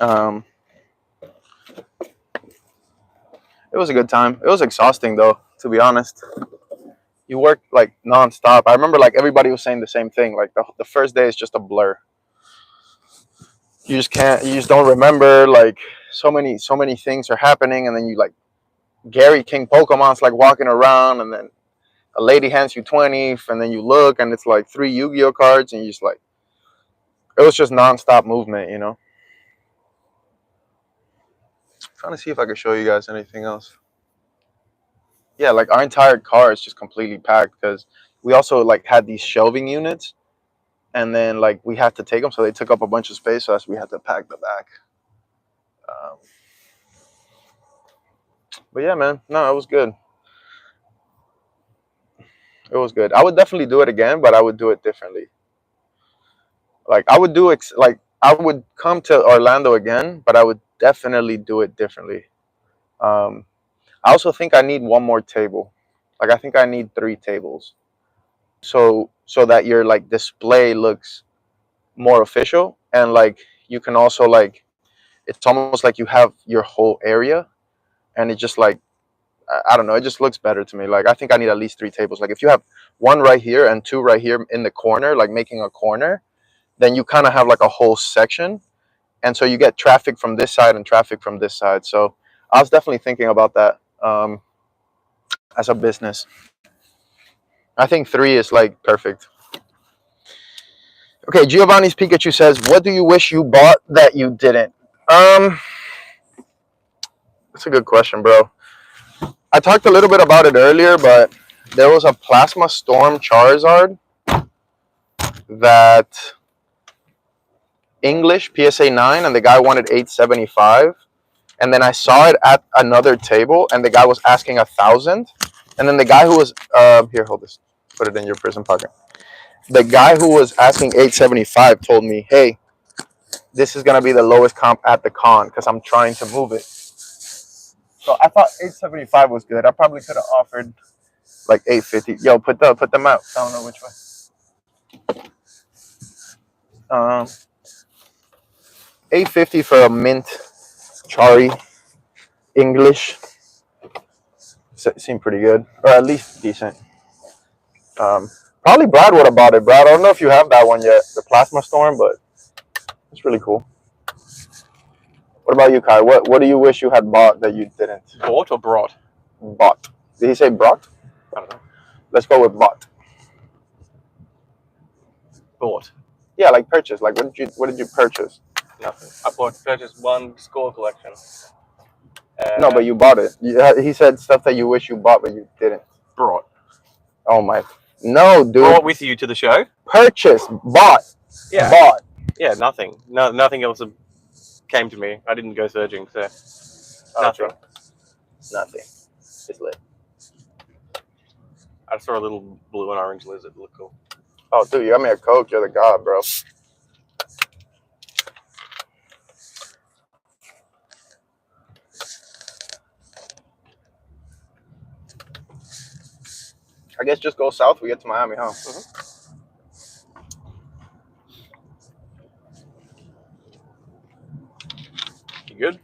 It was a good time. It was exhausting, though, to be honest. You work, like, nonstop. I remember, like, everybody was saying the same thing. Like, the first day is just a blur. You just don't remember. Like, so many things are happening. And then you, like, Gary King Pokemon's, like, walking around. And then a lady hands you 20. And then you look, and it's, like, 3 Yu-Gi-Oh cards. And you just, like, it was just nonstop movement, you know? I'm trying to see if I could show you guys anything else. Yeah, like, our entire car is just completely packed because we also, like, had these shelving units, and then, like, we had to take them, so they took up a bunch of space, so we had to pack the back. But yeah, man, no, it was good. It was good. I would definitely do it again, but I would do it differently. Like, I would do it, like, I would come to Orlando again, but I would definitely do it differently. I also think I need one more table. Like, I think I need 3 tables, so that your, like, display looks more official, and, like, you can also, like, it's almost like you have your whole area, and it just, like, I don't know, it just looks better to me. Like, I think I need at least 3 tables. Like, if you have 1 right here and 2 right here in the corner, like making a corner, then you kind of have like a whole section, and so you get traffic from this side and traffic from this side. So I was definitely thinking about that as a business. I think 3 is, like, perfect. Okay, Giovanni's Pikachu says, what do you wish you bought that you didn't? That's a good question, bro. I talked a little bit about it earlier, but there was a Plasma Storm Charizard that English PSA 9, and the guy wanted 875. And then I saw it at another table, and the guy was asking 1,000. And then the guy who was here, hold this, put it in your prison pocket. The guy who was asking 875 told me, hey, this is gonna be the lowest comp at the con because I'm trying to move it. So I thought 875 was good. I probably could have offered like 850. Yo, put them out. I don't know which way. 850 for a mint Chari English. Seemed pretty good, or at least decent. Probably Brad would have bought it. Brad, I don't know if you have that one yet, the Plasma Storm, but it's really cool. What about you, Kai? What do you wish you had bought that you didn't? Bought or brought? Bought. Did he say brought? I don't know. Let's go with bought. Bought. Yeah, like purchase. Like, what did you purchase? Nothing. I purchased 1 score collection. No, but you bought it. He said stuff that you wish you bought, but you didn't. Brought. Oh my. No, dude. Brought with you to the show. Purchase. Bought. Yeah. Bought. Yeah. Nothing. No. Nothing else came to me. I didn't go searching. So nothing. Nothing. It's lit. I saw a little blue and orange lizard. Look cool. Oh, dude, you got me a Coke. You're the god, bro. I guess just go south. We get to Miami, huh? You good?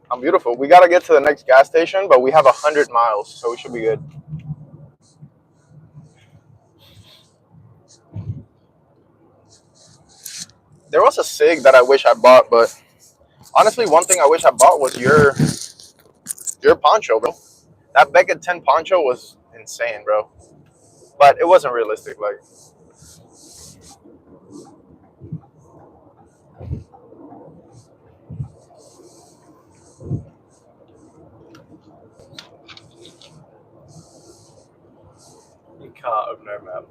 I'm beautiful. We gotta get to the next gas station, but we have 100 miles, so we should be good. There was a cig that I wish I bought, but honestly, one thing I wish I bought was your poncho, bro. That Beckett 10 poncho was insane, bro. But it wasn't realistic. Like, You can't open no map.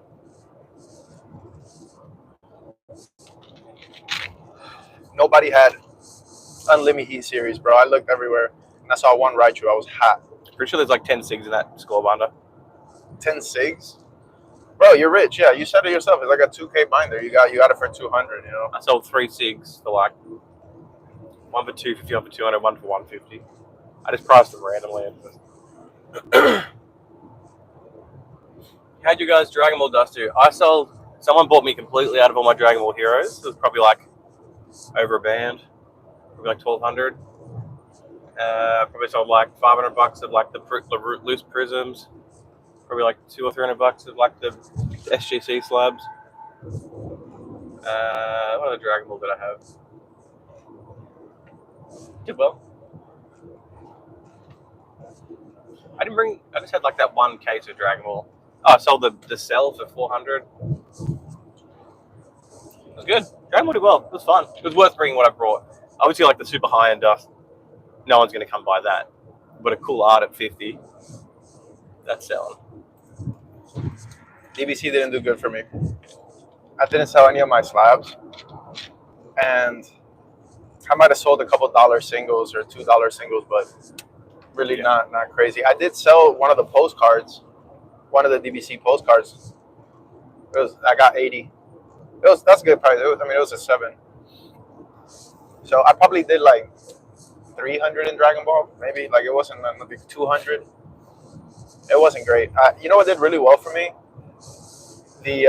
nobody had Unlimited Heat series, bro. I looked everywhere, and I saw one Raichu. I was hot. Pretty sure there's like 10 SIGs in that score binder. 10 SIGs? Bro, you're rich. Yeah, you said it yourself. It's like a 2K binder. You got it for 200, you know? I sold 3 SIGs for like one for 250, one for 200, one for 150. I just priced them randomly. How'd you guys Dragon Ball Dust do? Someone bought me completely out of all my Dragon Ball heroes. It was probably like over a band, probably like 1,200. Probably sold like $500 of like the loose prisms. Probably like $200 or $300 of like the SGC slabs. What other Dragon Ball did I have? Did well. I just had like that one case of Dragon Ball. Oh, I sold the cell for 400. It was good. Dragon Ball did well. It was fun. It was worth bringing what I brought. Obviously, like the super high end dust, no one's going to come buy that. But a cool art at 50, that's selling. DBC didn't do good for me. I didn't sell any of my slabs, and I might have sold a couple $1 singles or $2 singles, but really not crazy. I did sell one of the postcards, one of the DBC postcards. I got 80. That's a good price. It was a 7. So I probably did like 300 in Dragon Ball, maybe. Like, it wasn't maybe 200. It wasn't great. You know what did really well for me? The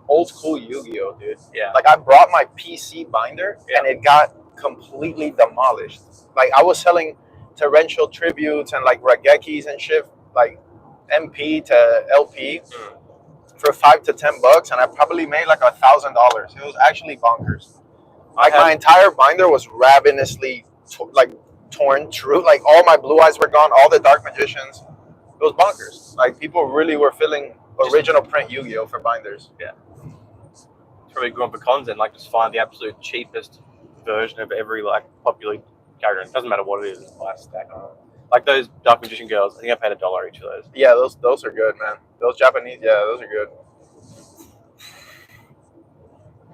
old school Yu-Gi-Oh, dude. Yeah. Like, I brought my PC binder, and it got completely demolished. Like, I was selling torrential tributes and like Ragekis and shit, like MP to LP for $5 to $10, and I probably made like $1,000. It was actually bonkers. Like, my entire binder was ravenously torn through. Like, all my blue eyes were gone, all the Dark Magicians. It was bonkers. Like, people really were filling original print Yu-Gi-Oh for binders. Yeah. Probably going for cons and like just find the absolute cheapest version of every like popular character. It doesn't matter what it is, just buy a stack on it. Like those Dark Magician girls, I think I paid $1 each of those. Yeah, those are good, man. Those Japanese, those are good.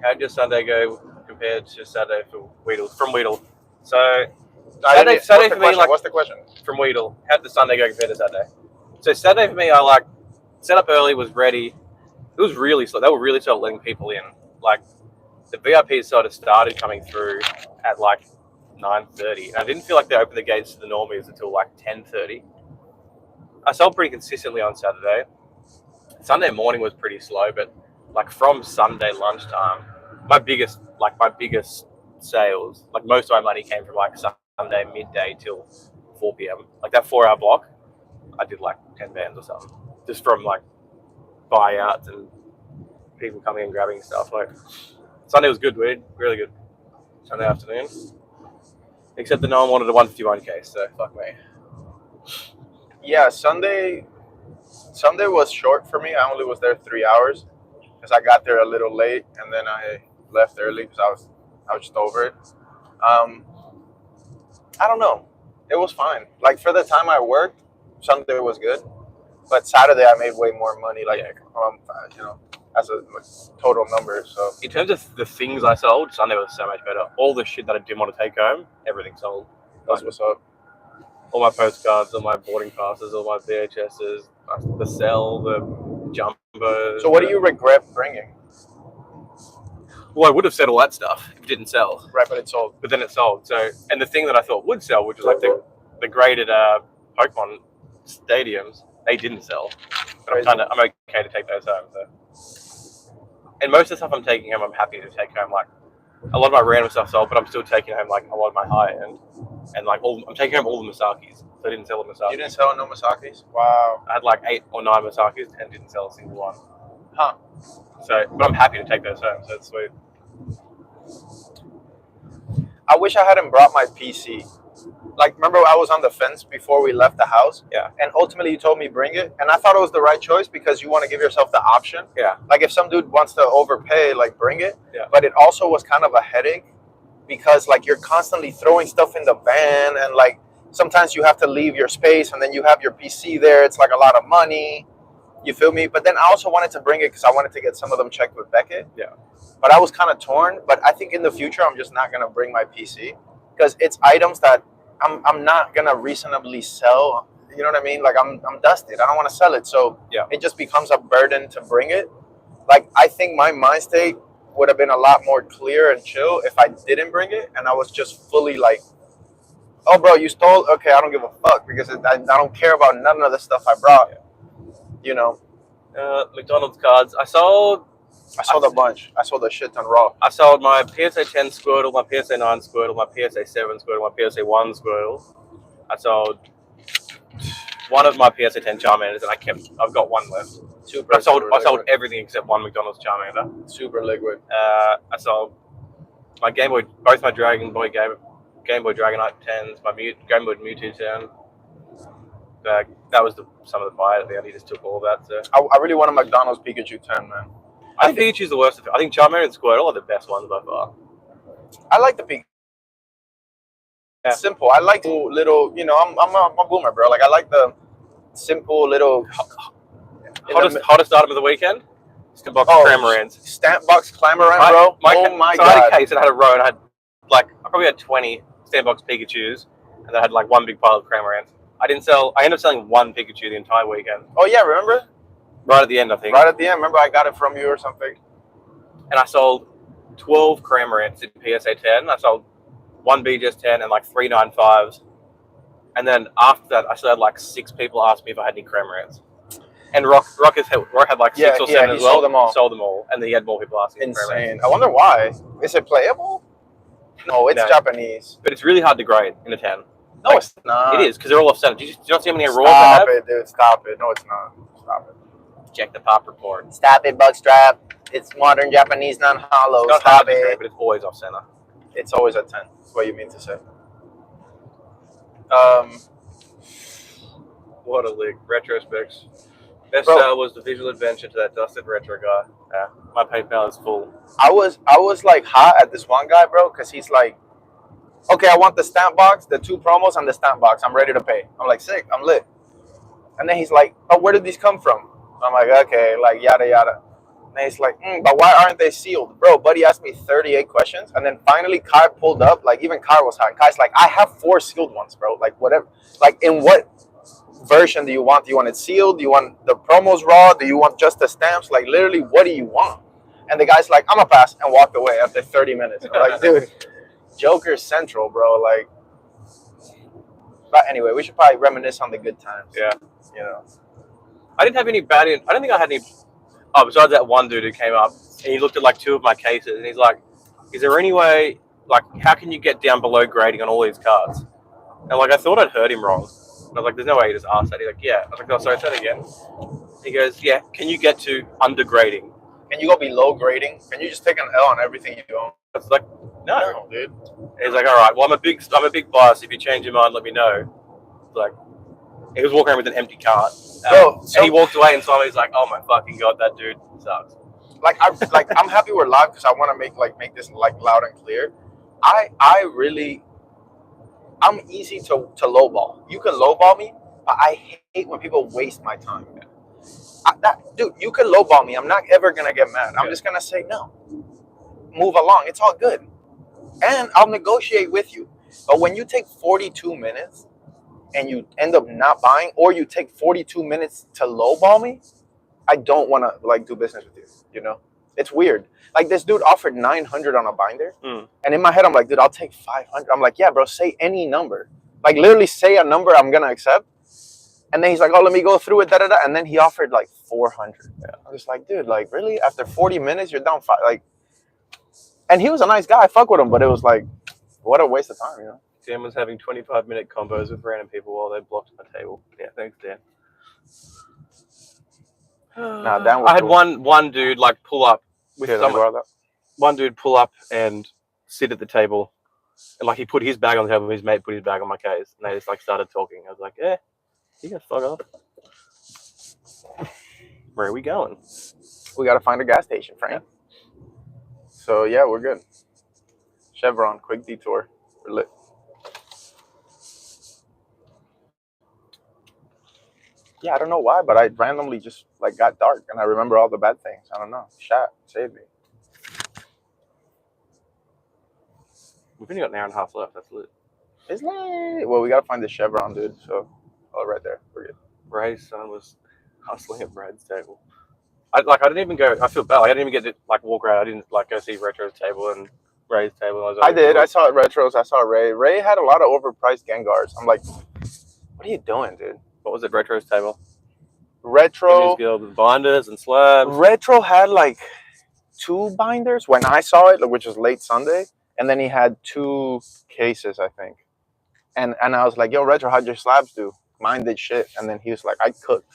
How'd your Sunday go compared to Saturday for Weedle? From Weedle. So Saturday for me, like, what's the question? From Weedle, how'd the Sunday go compared to Saturday? So Saturday for me, I like set up early, was ready. It was really slow. They were really slow letting people in. Like the VIP sort of started coming through at like 9:30. I didn't feel like they opened the gates to the normies until like 10:30. I sold pretty consistently on Saturday. Sunday morning was pretty slow, but like from Sunday lunchtime, my biggest sales, like most of my money came from like Sunday midday till 4 p.m. Like that 4-hour block, I did like 10 bands or something, just from like buyouts and people coming and grabbing stuff. Like Sunday was good, weird, really good. Sunday afternoon, except that no one wanted a 151 case, so fuck me. Yeah, Sunday was short for me. I only was there 3 hours because I got there a little late, and then I left early because I was just over it. I don't know. It was fine. Like for the time I worked, Sunday was good, but Saturday I made way more money. Like you know, as a total number. So In terms of the things I sold, Sunday was so much better. All the shit that I didn't want to take home, everything sold. that's what's up. All my postcards, all my boarding passes, all my VHSs, the cell, the jumbos. So what do you regret bringing? Well, I would have said all that stuff if it didn't sell. Right, but it sold. But then it sold. So, and the thing that I thought would sell, which was like the graded Pokemon stadiums, they didn't sell. But I'm okay to take those home. So. And most of the stuff I'm taking home, I'm happy to take home. Like a lot of my random stuff sold, but I'm still taking home like a lot of my high end, and like I'm taking home all the Masakis. So I didn't sell the Masakis. You didn't sell no Masakis? Wow. I had like 8 or 9 Masakis and didn't sell a single one. Huh. So, but I'm happy to take those home. So it's sweet. I wish I hadn't brought my PC. Like, remember I was on the fence before we left the house? Yeah. And ultimately you told me bring it. And I thought it was the right choice because you want to give yourself the option. Yeah. Like, if some dude wants to overpay, like, bring it. Yeah. But it also was kind of a headache because, like, you're constantly throwing stuff in the van. And, like, sometimes you have to leave your space and then you have your PC there. It's, like, a lot of money. You feel me? But then I also wanted to bring it because I wanted to get some of them checked with Beckett. Yeah. But I was kind of torn. But I think in the future, I'm just not going to bring my PC because it's items that I'm not going to reasonably sell. You know what I mean? Like, I'm dusted. I don't want to sell it. So yeah. It just becomes a burden to bring it. Like, I think my mind state would have been a lot more clear and chill if I didn't bring it. And I was just fully like, oh, bro, you stole? Okay, I don't give a fuck because I don't care about none of the stuff I brought. Yeah. You know, McDonald's cards. I sold a bunch. I sold a shit ton raw. I sold my PSA 10 Squirtle, my PSA 9 Squirtle, my PSA 7 Squirtle, my PSA 1 Squirtle. I sold one of my PSA 10 Charmanders, and I've got one left. I sold everything except one McDonald's Charmander. Super liquid. I sold my Game Boy, both my Game Boy Dragonite 10s, my Game Boy Mewtwo 10. That was some of the buy at the end. He just took all of that. So I really want a McDonald's Pikachu 10, man. I think Pikachu's the worst. I think Charmander and Squirtle are the best ones by far. I like the Pikachu. Yeah. It's simple. I like little, you know, I'm a boomer, bro. Like, I like the simple little... Hottest item of the weekend? Stamp box Cramorants. Stamp box Clamorant, bro? Oh my God. I had a case that had a row, and I probably had 20 stamp box Pikachus, and I had like one big pile of Cramorants. I ended up selling one Pikachu the entire weekend. Oh, yeah, remember? Right at the end, I think. Right at the end. Remember, I got it from you or something. And I sold 12 Cramorants in PSA 10. I sold one BGS 10 and like 3 9.5s. And then after that, I still had like 6 people ask me if I had any Cramorants. And Rock had like 6 or 7 as well. Sold them all. And then he had more people asking. Insane. I wonder why. Is it playable? No, it's Japanese. But it's really hard to grade in a 10. No, it's not. It is, because they're all off-center. Do you not see how many raws I have? Stop it, dude. Stop it. No, it's not. Stop it. Check the pop report. Stop it, Bugstrap. It's modern Japanese non-hollow. Stop it. But it's always off-center. It's always a 10. That's what you mean to say. What a league. Retrospects. Best sale was the visual adventure to that dusted retro guy. Yeah, my PayPal is full. I was like hot at this one guy, bro, because he's like, okay, I want the stamp box, the 2 promos, and the stamp box. I'm ready to pay. I'm like, sick. I'm lit. And then he's like, but where did these come from? I'm like, okay, like, yada, yada. And then he's like, but why aren't they sealed? Bro, buddy asked me 38 questions. And then finally, Kai pulled up. Like, even Kai was hot. Kai's like, I have 4 sealed ones, bro. Like, whatever. Like, in what version do you want? Do you want it sealed? Do you want the promos raw? Do you want just the stamps? Like, literally, what do you want? And the guy's like, I'm going to pass, and walked away after 30 minutes. I'm like, dude. Joker Central, bro. Like, but anyway, we should probably reminisce on the good times. Yeah, you know, I didn't have any bad. I don't think I had any. Oh, besides that one dude who came up and he looked at like 2 of my cases and he's like, "Is there any way? Like, how can you get down below grading on all these cards?" And like, I thought I'd heard him wrong. And I was like, "There's no way he just asked that." He's like, "Yeah." I was like, "Oh, sorry, say that again." He goes, "Yeah. Can you get to undergrading? Can you go below grading? Can you just take an L on everything you own?" I was like, No, dude. He's like, all right, well, I'm a big buyer, so if you change your mind, let me know. Like, he was walking around with an empty cart. And he walked away, and Simon's like, oh my fucking God, that dude sucks. I'm happy we're live because I want to make this like loud and clear. I really I'm easy to lowball. You can lowball me, but I hate when people waste my time. Dude, you can lowball me. I'm not ever gonna get mad. I'm just gonna say no. Move along. It's all good, and I'll negotiate with you. But when you take 42 minutes and you end up not buying, or you take 42 minutes to lowball me, I don't want to like do business with you. You know, it's weird. Like this dude offered 900 on a binder, and in my head I'm like, dude, I'll take 500. I'm like, yeah, bro, say any number. Like literally say a number I'm gonna accept. And then he's like, oh, let me go through it, da da da. And then he offered like 400. Yeah. I was like, dude, like really? After 40 minutes, you're down 5. Like, and he was a nice guy. I fuck with him, but it was like, what a waste of time, you know. Dan was having 25-minute combos with random people while they blocked my table. Yeah, thanks, Dan. Nah, Dan was I had cool. one dude like pull up with Here, someone. One dude pull up and sit at the table, and like he put his bag on the table, and his mate put his bag on my case, and they just like started talking. I was like, "Yeah, you gotta fuck off." Where are we going? We gotta find a gas station, Frank. Yeah. So yeah, we're good. Chevron, quick detour. We're lit. Yeah, I don't know why, but I randomly just like got dark, and I remember all the bad things. I don't know. Shat saved me. We've only got an hour and a half left. That's lit. It's lit. Well, we gotta find the Chevron, dude. So, oh, right there. We're good. Ray's son was hustling at Brad's table. I didn't even go. I feel bad. Like, I didn't even get to like walk around. I didn't like go see Retro's table and Ray's table. I did. I saw it Retros. I saw Ray. Ray had a lot of overpriced Gengars. I'm like, what are you doing, dude? What was it? Retro's table. Retro with binders and slabs. Retro had like 2 binders when I saw it, which was late Sunday, and then he had 2 cases, I think. And I was like, yo, Retro, how'd your slabs do? Mine did shit. And then he was like, I cooked.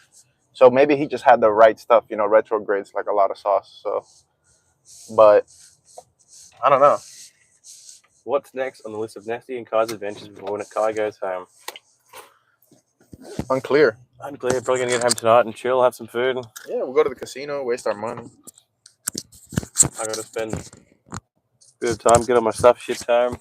So maybe he just had the right stuff, you know. Retro grades like a lot of sauce. So, but I don't know. What's next on the list of Nesty and Kai's adventures before Kai goes home? Unclear. Probably gonna get home tonight and chill, have some food. Yeah, we'll go to the casino, waste our money. I gotta spend a bit of time, get on my stuff, shit time.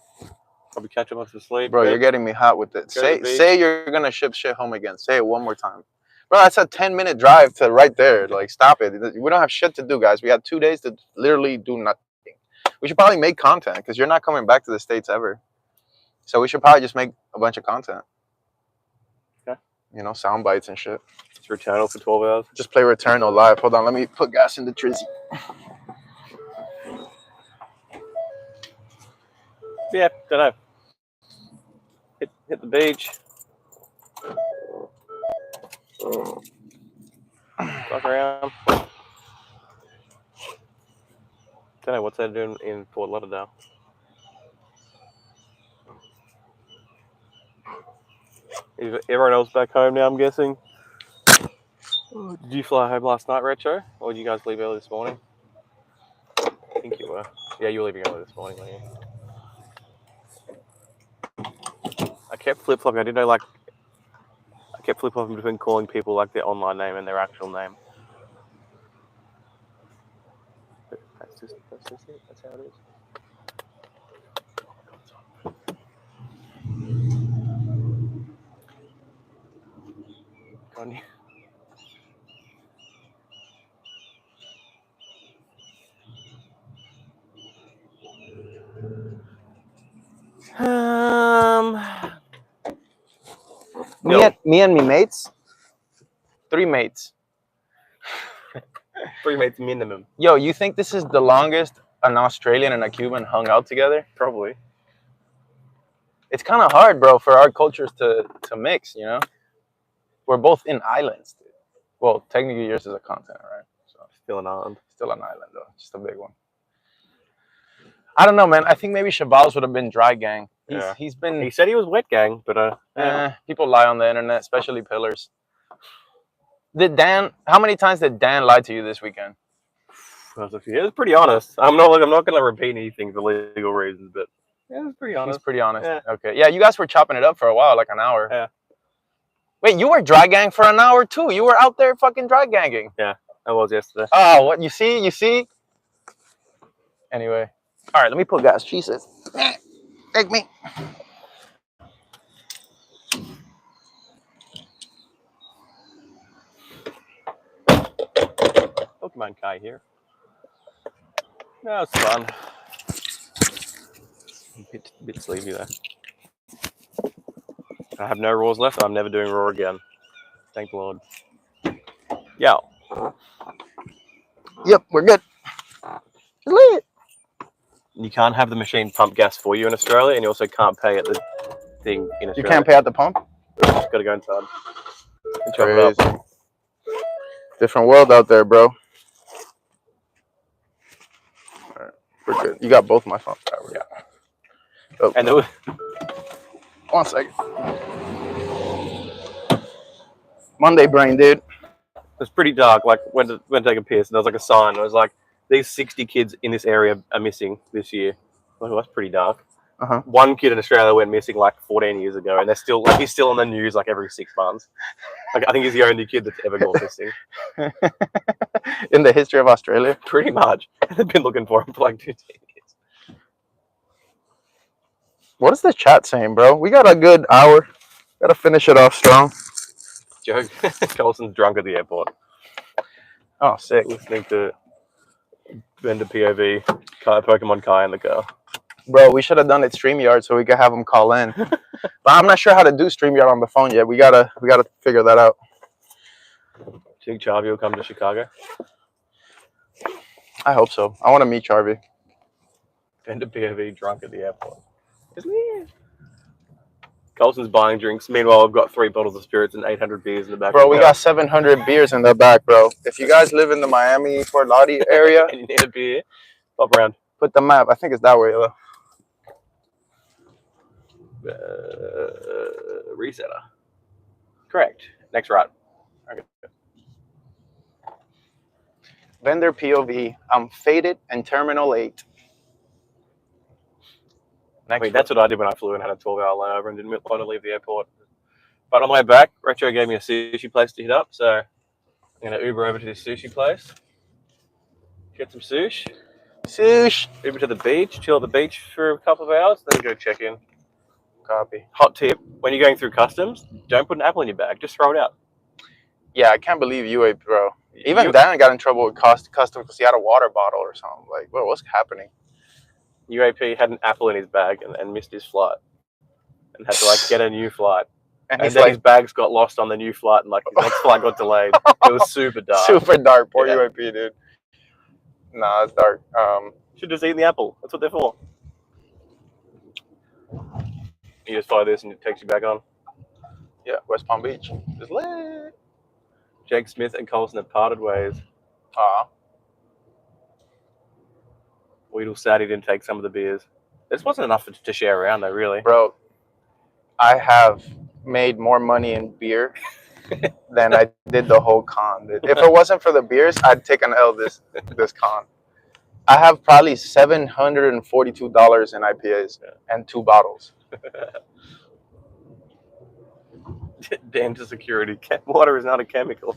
Probably catch up on some sleep. Bro, you're getting me hot with it. Say you're gonna ship shit home again. Say it one more time. Bro, that's a 10-minute drive to right there. Like, stop it. We don't have shit to do, guys. We had 2 days to literally do nothing. We should probably make content because you're not coming back to the States ever. So we should probably just make a bunch of content. Okay. You know, sound bites and shit. It's Returnal for 12 hours. Just play Returnal live. Hold on, let me put gas in the Trizzy. Yeah, don't know. Hit the beach. Fuck around. Don't know what's they doing in Fort Lauderdale. Is everyone else back home now, I'm guessing? Did you fly home last night, Retro? Or did you guys leave early this morning? I think you were. Yeah, you were leaving early this morning, weren't you? I kept flip-flopping. I didn't know, like... I kept flip-flopping between calling people, like, their online name and their actual name. But that's just it. That's how it is. On you. Me and me mates. 3 mates. 3 mates minimum. Yo, you think this is the longest an Australian and a Cuban hung out together? Probably. It's kind of hard, bro, for our cultures to mix, you know? We're both in islands, dude. Well, technically yours is a continent, right? So still an island. Still an island, though. Just a big one. I don't know, man. I think maybe Shabazz would have been dry gang. He's been... He said he was wet gang, but... people lie on the internet, especially pillars. How many times did Dan lie to you this weekend? He was pretty honest. I'm not going to repeat anything for legal reasons, but yeah, it was pretty honest. He's pretty honest. Yeah. Okay. Yeah, you guys were chopping it up for a while, like an hour. Yeah. Wait, you were dry gang for an hour too. You were out there fucking dry ganging. Yeah, I was yesterday. Oh, what? You see? Anyway. All right, let me put gas. Jesus. Take me. Pokemon Kai here. No, it's fun. Bit sleepy though. I have no Raws left. I'm never doing Raw again. Thank the Lord. Yeah. Yep, we're good. Lit. You can't have the machine pump gas for you in Australia, and you also can't pay at the thing in Australia. You can't pay at the pump? You just got to go inside. And chop it Crazy. up. Different world out there, bro. All right, we're good. You got both my phones. Right, yeah. Oh, And there was, 1 second. Monday brain, dude. it was pretty dark. Like went to take a piss, and there was like a sign. It was like, these 60 kids in this area are missing this year. Like, well, that's pretty dark. Uh-huh. One kid in Australia went missing like 14 years ago, and they're still like, he's still on the news like every 6 months. Like, I think he's the only kid that's ever gone missing. In the history of Australia? Pretty much. They've been looking for him for like 15 years. What is the chat saying, bro? We got a good hour. Gotta finish it off strong. Joke. Colson's drunk at the airport. Oh, sick. Listening to Vendor POV, Pokemon Kai in the car. Bro, we should have done it StreamYard so we could have them call in. But I'm not sure how to do StreamYard on the phone yet. We gotta figure that out. Do you think Charvy will come to Chicago? I hope so. I want to meet Charvy. Vendor POV drunk at the airport. Isn't he? Colson's buying drinks. Meanwhile, I've got 3 bottles of spirits and 800 beers in the back. Bro, we got 700 beers in the back, bro. If you guys live in the Miami, Fort Lauderdale area, and you need a beer, pop around. put the map. I think it's that way, though. Resetter. Correct. Next right. Okay. Vendor POV. I'm faded and Terminal 8. I mean, that's what I did when I flew and had a 12-hour layover and didn't want to leave the airport. But on my way back, Retro gave me a sushi place to hit up, so I'm going to Uber over to this sushi place, get some sushi, Uber to the beach, chill at the beach for a couple of hours, then go check in. Copy. Hot tip, when you're going through customs, don't put an apple in your bag, just throw it out. Yeah, I can't believe UAP, bro. Even Dan got in trouble with customs because he had a water bottle or something. Like, what's happening? UAP had an apple in his bag and missed his flight and had to like get a new flight. And then like, his bags got lost on the new flight and like his next flight got delayed. It was super dark. Super dark. Poor Yeah. UAP, dude. Nah, it's dark. Should have just eaten the apple. That's what they're for. You just follow this and it takes you back on. Yeah, West Palm Beach. It's lit. Jake Smith and Colson have parted ways. Aw. Weedle sad he didn't take some of the beers. This wasn't enough to share around though, really. Bro, I have made more money in beer than I did the whole con. Dude. If it wasn't for the beers, I'd take an L this con. I have probably $742 in IPAs and 2 bottles. Damn to security. Water is not a chemical.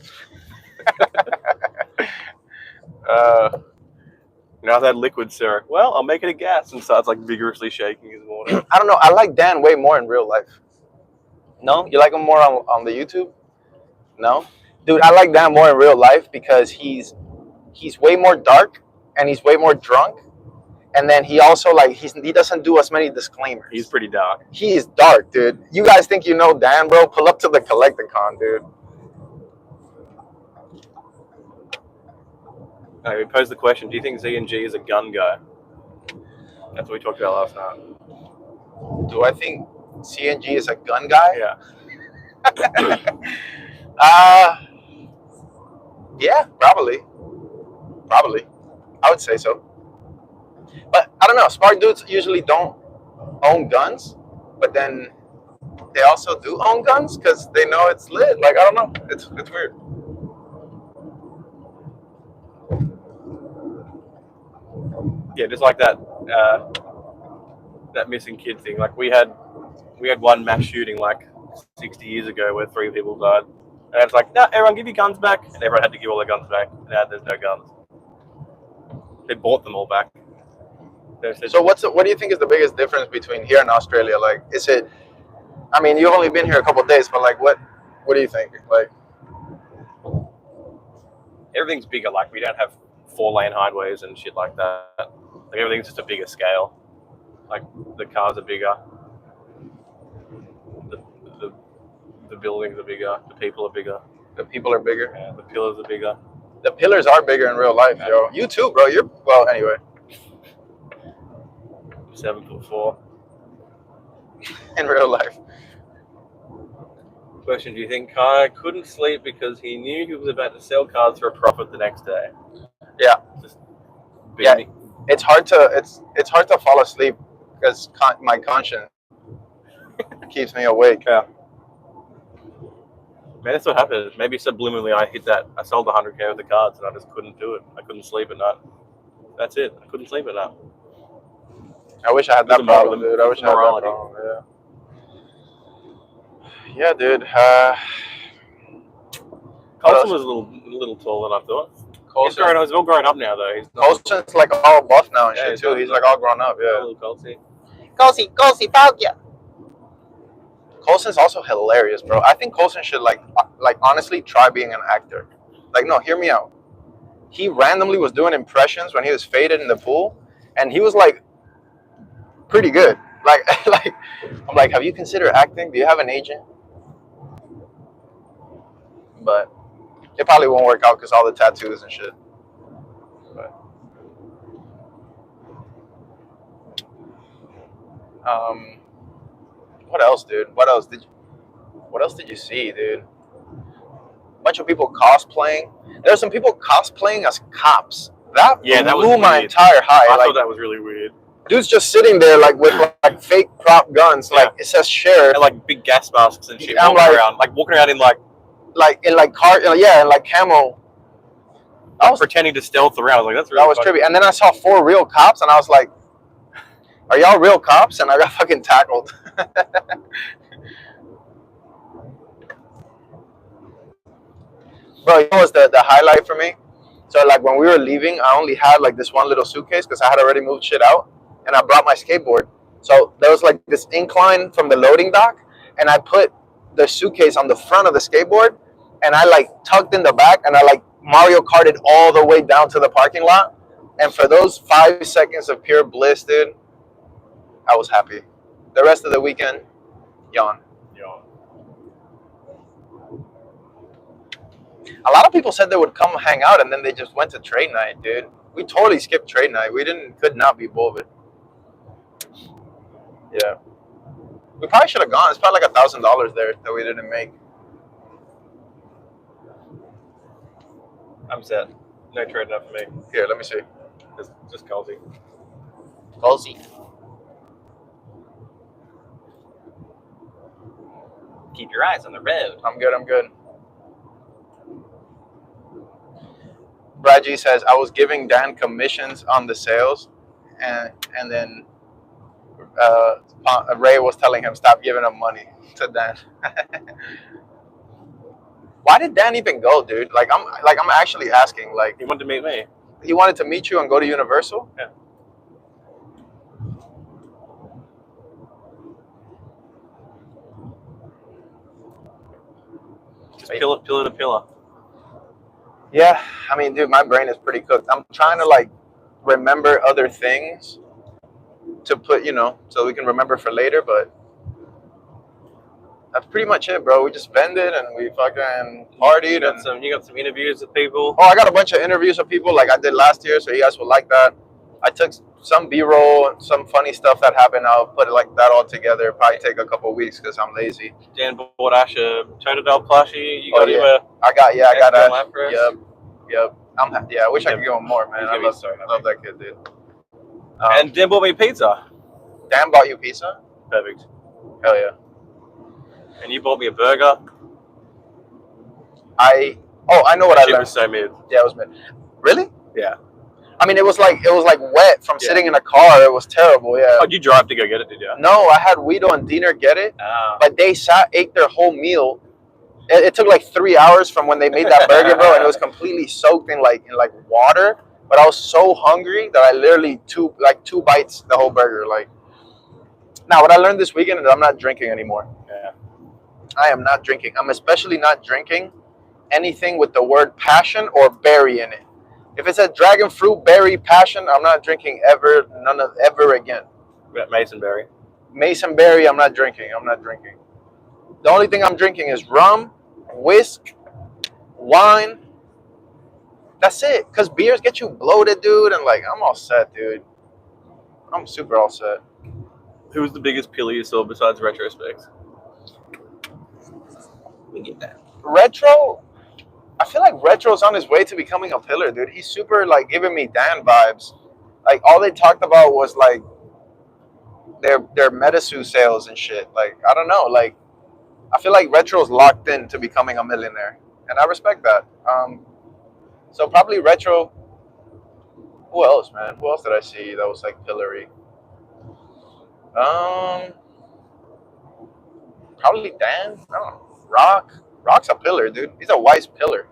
Now that liquid, sir. Well, I'll make it a gas. And starts like vigorously shaking his water. I don't know. I like Dan way more in real life. No? You like him more on the YouTube? No? Dude, I like Dan more in real life because he's way more dark and he's way more drunk. And then he also he doesn't do as many disclaimers. He's pretty dark. He is dark, dude. You guys think you know Dan, bro? Pull up to the Collecticon, dude. We posed the question, do you think ZNG is a gun guy? That's what we talked about last night. Do I think CNG is a gun guy? Yeah. Yeah, probably. Probably. I would say so. But I don't know. Smart dudes usually don't own guns, but then they also do own guns because they know it's lit. Like, I don't know. It's weird. Yeah, just like that that missing kid thing. Like we had one mass shooting like 60 years ago where 3 people died. And it's like, no, everyone give your guns back. And everyone had to give all their guns back. Now there's no guns. They bought them all back. So what do you think is the biggest difference between here and Australia? Like, is it, I mean, you've only been here a couple of days, but like what do you think? Like, everything's bigger. Like we don't have 4-lane highways and shit like that. Like everything's just a bigger scale. Like the cars are bigger. The buildings are bigger. The people are bigger. The people are bigger. Yeah, the pillars are bigger. The pillars are bigger in real life, yo. You too, bro. Well, anyway. 7'4". In real life. Question: do you think Kai couldn't sleep because he knew he was about to sell cars for a profit the next day? Yeah. Just Yeah. It's hard to fall asleep because my conscience keeps me awake. Yeah. Man, that's what happened. Maybe subliminally I sold 100K worth of cards and I just couldn't do it. I couldn't sleep at night. That's it. I couldn't sleep at night. I wish I had that problem, dude. I wish I had that problem. Yeah, dude. Colson was a little taller than I thought. He's all grown up now, though. Colson's like all buff now and shit too. He's like all grown up. Yeah. Little Colsy. Colson's also hilarious, bro. I think Colson should like honestly try being an actor. Like, no, hear me out. He randomly was doing impressions when he was faded in the pool, and he was like pretty good. Like I'm like, have you considered acting? Do you have an agent? But it probably won't work out because all the tattoos and shit. But what else, dude? What else did you see, dude? Bunch of people cosplaying. There's some people cosplaying as cops. That blew my entire high. I thought that was really weird. Dude's just sitting there like with like fake prop guns, like it says sheriff, and like big gas masks and shit. I'm walking around in like camo. I was pretending to stealth around. I was like, that's really that was trippy. And then I saw 4 real cops, and I was like, "Are y'all real cops?" And I got fucking tackled. Bro, you know what's the highlight for me? So like when we were leaving, I only had like this one little suitcase because I had already moved shit out, and I brought my skateboard. So there was like this incline from the loading dock, and I put the suitcase on the front of the skateboard, and I like tucked in the back, and I like Mario Karted all the way down to the parking lot. And for those 5 seconds of pure bliss, dude, I was happy. The rest of the weekend, yawn. A lot of people said they would come hang out, and then they just went to trade night, dude. We totally skipped trade night. Could not be bothered. Yeah. We probably should have gone. It's probably like $1,000 there that we didn't make. I'm set. No trading up for me. Here, let me see. Just cozy. Cozy. Keep your eyes on the road. I'm good. Brad G says, I was giving Dan commissions on the sales, and then Ray was telling him, stop giving him money to Dan. Why did Dan even go, dude? I'm actually asking. Like, he wanted to meet me. He wanted to meet you and go to Universal? Yeah. Just pillar to pillar. Yeah, I mean, dude, my brain is pretty cooked. I'm trying to like remember other things to put, so we can remember for later, but that's pretty much it, bro. We just spend it and we fucking partied. You got some interviews with people? Oh, I got a bunch of interviews with people like I did last year, so you guys will like that. I took some B-roll and some funny stuff that happened. I'll put it like that all together. Probably take a couple weeks because I'm lazy. Dan bought Ash a Totodile plushie. You got him a... I got Ash. Yep. I wish I could give him more, man. I love that kid, dude. And Dan bought me pizza. Dan bought you pizza? Perfect. Hell yeah. And you bought me a burger. I know what I learned. It was so mid. Yeah, it was mid. Really? Yeah. I mean, it was like wet from sitting in a car. It was terrible. Yeah. Oh, did you drive to go get it? Did you? No, I had Guido and Diener get it, but they ate their whole meal. It took like 3 hours from when they made that burger, bro, and it was completely soaked in like water. But I was so hungry that I literally two bites the whole burger. Like, now what I learned this weekend is I'm not drinking anymore. Yeah. I am not drinking. I'm especially not drinking anything with the word passion or berry in it. If it says dragon fruit, berry, passion, I'm not drinking ever again. Masonberry. Mason berry, I'm not drinking. The only thing I'm drinking is rum, whisk, wine. That's it. Cause beers get you bloated, dude, and like I'm all set, dude. I'm super all set. Who was the biggest pillar you saw besides Retrospect? We get that. Retro, I feel like Retro's on his way to becoming a pillar, dude. He's super like giving me Dan vibes. Like all they talked about was like their Metasu sales and shit. Like I don't know, like I feel like Retro's locked in to becoming a millionaire, and I respect that. So probably Retro. Who else, man? Who else did I see that was like pillory? Probably Dan. I don't know. Rock. Rock's a pillar, dude. He's a wise pillar.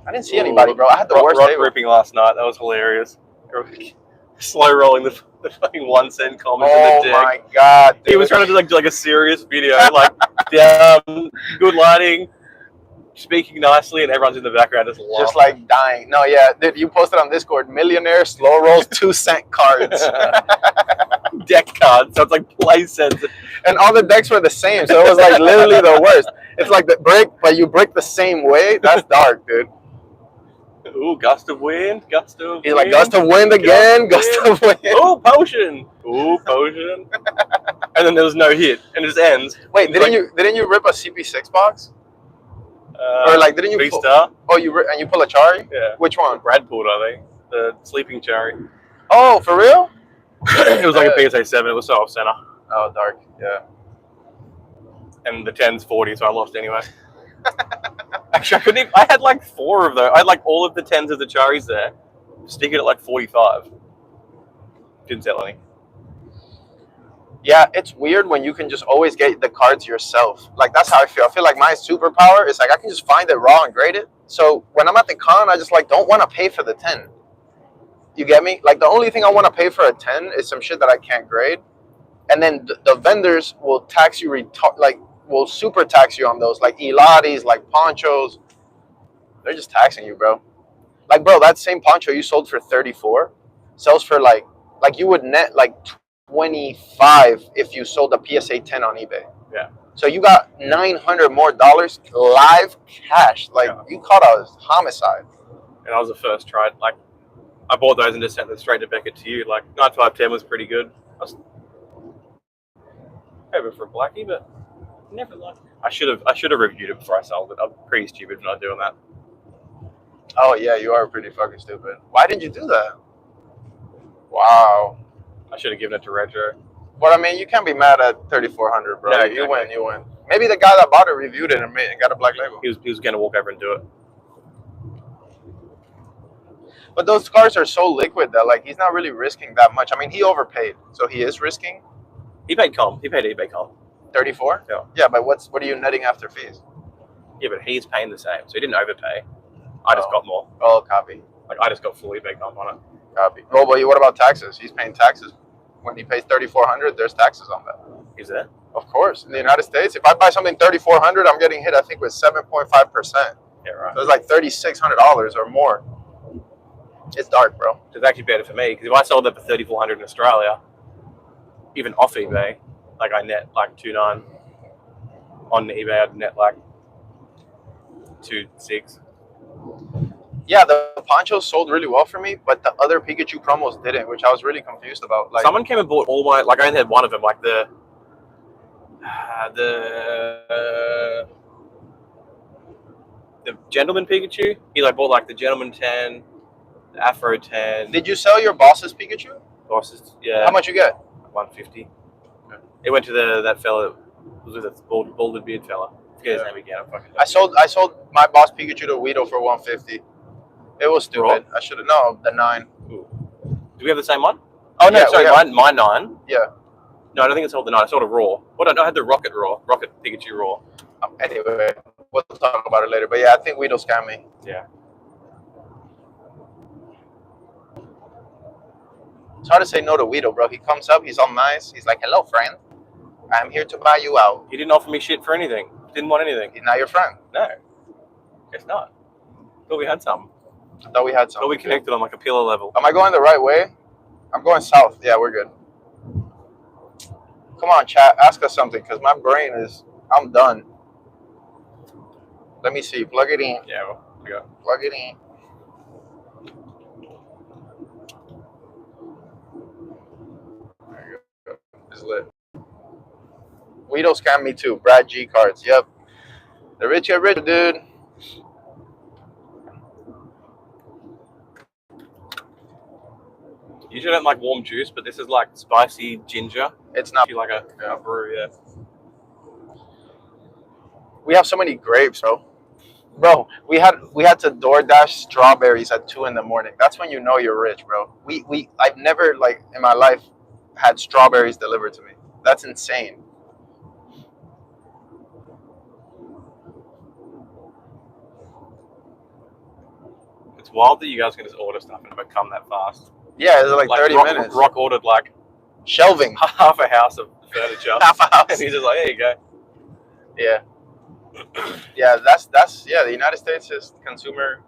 I didn't see anybody, bro. I had the worst Rock day. ripping last night. That was hilarious. Slow rolling the fucking 1 cent comments in Oh the deck. my god, dude. He was trying to do like a serious video, like good lighting, speaking nicely, and everyone's in the background just laughing. Just like dying. No, yeah, dude, you posted on Discord, millionaire slow rolls 2-cent cards. Deck cards, so it's like play sets. And all the decks were the same, so it was like literally the worst. It's like the brick, but you brick the same way. That's dark, dude. Ooh, gust of wind, He's like, gust of wind again, gust of wind. Ooh, potion. Ooh, potion. And then there was no hit, and it just ends. Wait, didn't you rip a CP6 box? Or like, didn't you V-Star? Oh, and you pull a Chari? Yeah. Which one? Brad pulled, I think. The Sleeping Cherry. Oh, for real? It was like a PSA 7. It was so off center. Oh, dark. Yeah. And the 10's 40, so I lost anyway. Actually, I couldn't even, I had like 4 of those. I had like all of the 10s of the Charis there. Stick it at like 45. Didn't sell any. Yeah, it's weird when you can just always get the cards yourself. Like, that's how I feel. I feel like my superpower is like I can just find it raw and grade it. So when I'm at the con, I just like don't want to pay for the 10. You get me? Like, the only thing I want to pay for a 10 is some shit that I can't grade. And then the vendors will tax you, will super tax you on those. Like Elatis, like ponchos. They're just taxing you, bro. Like, bro, that same poncho you sold for 34 sells for like you would net like 25 if you sold a PSA 10 on eBay. Yeah. So you got $900 more live cash. Like, you caught a homicide. And I was the first try. Like, I bought those and just sent them straight to Beckett to you. Like, 9510 was pretty good. I was over for a blackie, but never liked it. I should have reviewed it before I sold it. I'm pretty stupid for not doing that. Oh yeah, you are pretty fucking stupid. Why didn't you do that? Wow. I should have given it to Retro. But I mean, you can't be mad at 3,400, bro. No, exactly. You win. Maybe the guy that bought it reviewed it and got a black label. He was going to walk over and do it. But those cars are so liquid that like he's not really risking that much. I mean, he overpaid, so he is risking. He paid comp. He paid eBay comp. 34? Yeah. Yeah, but what are you netting after fees? Yeah, but he's paying the same, so he didn't overpay. I just got more. Oh, copy. Like, I just got full eBay comp on it. Copy. Oh, but what about taxes? He's paying taxes. When he pays 3,400, there's taxes on that. Is there? Of course. In the United States, if I buy something 3,400, I'm getting hit, I think, with 7.5%. Yeah, right. So it's like $3,600 or more. It's dark, bro. It's actually better for me, because if I sold that for 3,400 in Australia, even off eBay, like I net like 2.9. On eBay, I'd net like 2.6. Yeah, the ponchos sold really well for me, but the other Pikachu promos didn't, which I was really confused about. Like, someone came and bought all my, like I only had one of them, like the Gentleman Pikachu. He like bought like the Gentleman 10, the Afro 10. Did you sell your boss's Pikachu? Bosses, yeah. How much you get? 150. It went to that fella that was with that balded beard fella. I forget his name again. I sold my boss Pikachu to Weedle for 150. It was stupid. Raw? I should have known the 9. Ooh. Do we have the same one? Oh no, Yeah, sorry, my 9. Yeah. No, I don't think I sold the 9. I sold a Raw. What? I had the Rocket Pikachu Raw. Anyway, we'll talk about it later. But yeah, I think Weedle scammed me. Yeah. It's hard to say no to Weedle, bro. He comes up, he's all nice. He's like, "Hello, friend. I'm here to buy you out." He didn't offer me shit for anything. Didn't want anything. He's not your friend. No, guess not. Thought we had some. I thought we had some. Thought we connected on like a pillar level. Am I going the right way? I'm going south. Yeah, we're good. Come on, chat. Ask us something, because my brain is... I'm done. Let me see. Plug it in. Yeah, well, we got. Plug it in. There you go. It's lit. Guido scammed me too. Brad G cards. Yep. The rich get rich, dude. You should have like warm juice, but this is like spicy ginger. It's not. If you like a brew, yeah. We have so many grapes, bro. Bro, we had to DoorDash strawberries at 2 a.m. That's when you know you're rich, bro. I've never, like, in my life had strawberries delivered to me. That's insane. It's wild that you guys can just order stuff and it come that fast. Yeah, it's like 30 minutes. Rock ordered like shelving. half a house of furniture. Half a house. And he's just like, there you go. Yeah. Yeah, that's the United States is consumer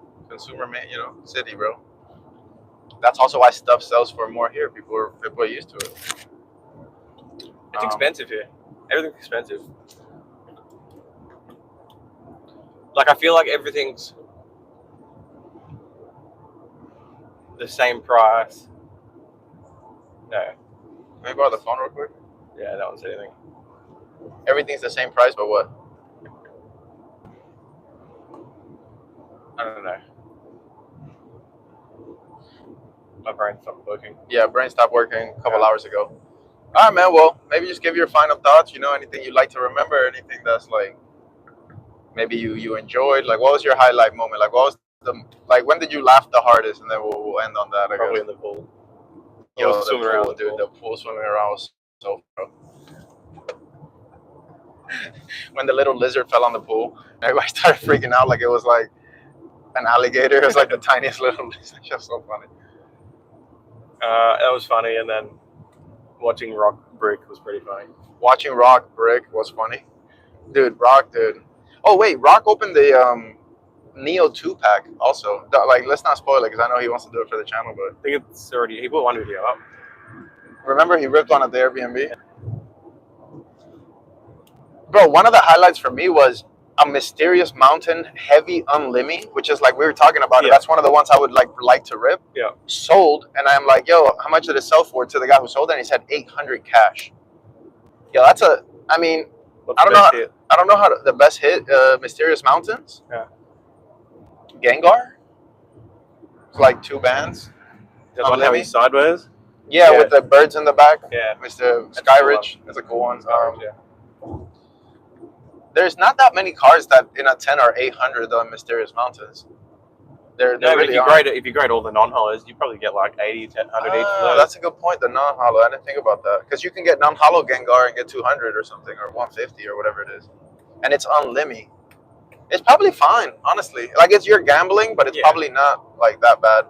city, bro. That's also why stuff sells for more here. People are used to it. It's expensive here. Everything's expensive. Like I feel like everything's the same price. No. Can we borrow the phone real quick? Yeah, that one said anything. Everything's the same price, but what? I don't know. My brain stopped working. Yeah, brain stopped working a couple hours ago. All right, man. Well, maybe just give your final thoughts. Anything you'd like to remember, anything that's like maybe you enjoyed. Like, what was your highlight moment? Like, what was when did you laugh the hardest? And then we'll end on that. Probably in the pool. Yo, the swimming pool, around, dude. The pool swimming around was so bro. When the little lizard fell on the pool, everybody started freaking out like it was like an alligator. It was like the tiniest little lizard. Just so funny. That was funny, and then watching Rock Brick was pretty funny. Watching Rock Brick was funny. Dude. Oh, wait. Rock opened the Neo 2-pack also. Like, let's not spoil it because I know he wants to do it for the channel, but... I think it's already... He put one video up. Remember he ripped one at the Airbnb? Bro, one of the highlights for me was a Mysterious Mountain Heavy Unlimmy, which is like we were talking about it. That's one of the ones I would like to rip. Yeah. Sold, and I'm like, yo, how much did it sell for? To the guy who sold it, and he said 800 cash. Yo, that's a... I mean... I don't know how the best hit, Mysterious Mountains. Yeah. Gengar. It's like 2 bands. Is that one how he's sideways? Yeah, with the birds in the back. Yeah. Mr. Skyridge. That's a cool one. Yeah. There's not that many cars that in a 10 or 800 on Mysterious Mountains. They're really if you grade all the non-hollows, you probably get like 80 to 100 each. That's a good point. The non-hollow. I didn't think about that. Because you can get non-hollow Gengar and get 200 or something, or 150 or whatever it is. And it's unlimmy. It's probably fine, honestly. Like, it's your gambling, but it's probably not like that bad.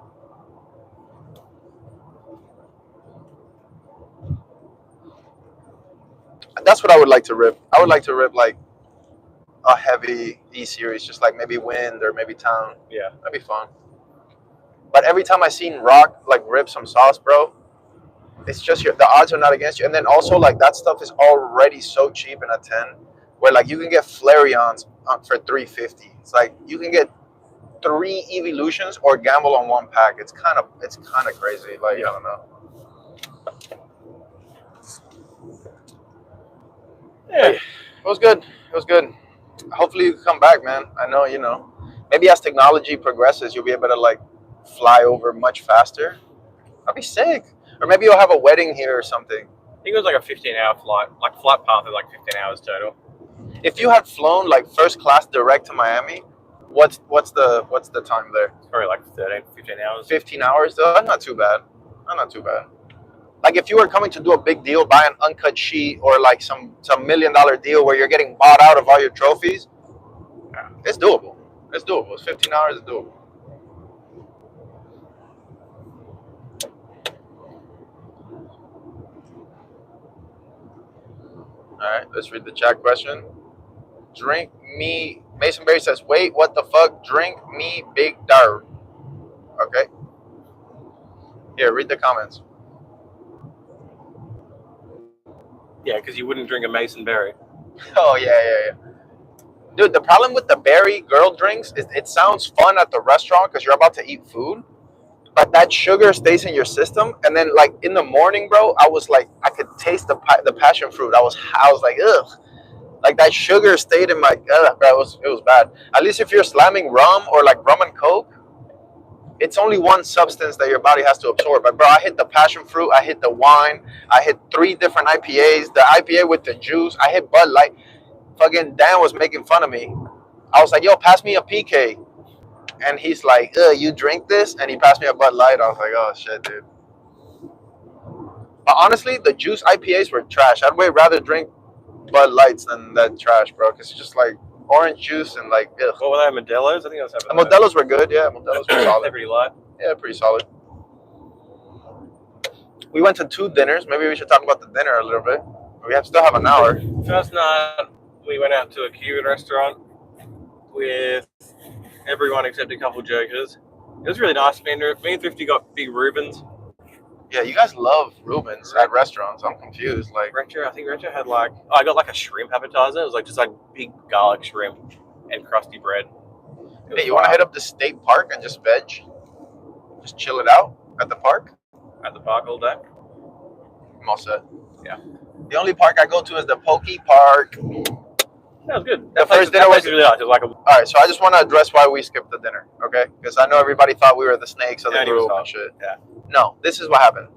That's what I would like to rip. I would like to rip like a heavy E-Series, just like maybe Wind or maybe Town. Yeah. That'd be fun. But every time I seen Rock like rip some sauce, bro, it's just the odds are not against you. And then also like that stuff is already so cheap in a 10, where like you can get Flareons for 350. It's like you can get 3 Evolutions or gamble on 1 pack. It's kind of crazy. Like I don't know. Yeah, it was good. Hopefully you come back, man. I know, maybe as technology progresses, you'll be able to like fly over much faster. That'd be sick. Or maybe you'll have a wedding here or something. I think it was like a 15-hour flight. Like flight path is like 15 hours total. If you had flown like first class direct to Miami, what's the time there? It's probably like 13, 15 hours. 15 hours though? That's not too bad. Like if you were coming to do a big deal, buy an uncut sheet or like some $1 million deal where you're getting bought out of all your trophies, it's doable. It's 15 hours is doable. All right, let's read the chat question. Drink me. Mason Berry says, wait, what the fuck? Drink me big dar. Okay. Here, read the comments. Yeah, because you wouldn't drink a Mason Berry. Oh, yeah. Dude, the problem with the berry girl drinks is it sounds fun at the restaurant because you're about to eat food, but that sugar stays in your system. And then, like, in the morning, bro, I was like, I could taste the passion fruit. I was like, ugh. Like, that sugar stayed in my, bro, it was bad. At least if you're slamming rum or, like, rum and Coke, it's only one substance that your body has to absorb. But, bro, I hit the passion fruit. I hit the wine. I hit 3 different IPAs. The IPA with the juice. I hit Bud Light. Fucking Dan was making fun of me. I was like, yo, pass me a PK. And he's like, you drink this? And he passed me a Bud Light. I was like, oh, shit, dude. But honestly, the juice IPAs were trash. I'd way rather drink Bud Lights than that trash, bro. Because it's just like orange juice and like, ugh. What were they, Modelo's? I think I was having The Modelo's were good, yeah. Modelo's were solid. They're pretty light. Yeah, pretty solid. We went to 2 dinners. Maybe we should talk about the dinner a little bit. We still have an hour. First night, we went out to a Cuban restaurant with everyone except a couple jokers. It was really nice. Me and Thrifty got big Reubens. Yeah, you guys love Reubens at restaurants. I'm confused. Like, I think Retro had like, I got like a shrimp appetizer. It was like just like big garlic shrimp and crusty bread. Hey, you want to head up to State Park and just veg? Just chill it out at the park? At the park all day. I'm all set. Yeah. The only park I go to is the Pokey Park. That was good. The first dinner was really nice. It was like all right, so I just want to address why we skipped the dinner, okay? Because I know everybody thought we were the snakes of the group and shit. Yeah. No, this is what happened.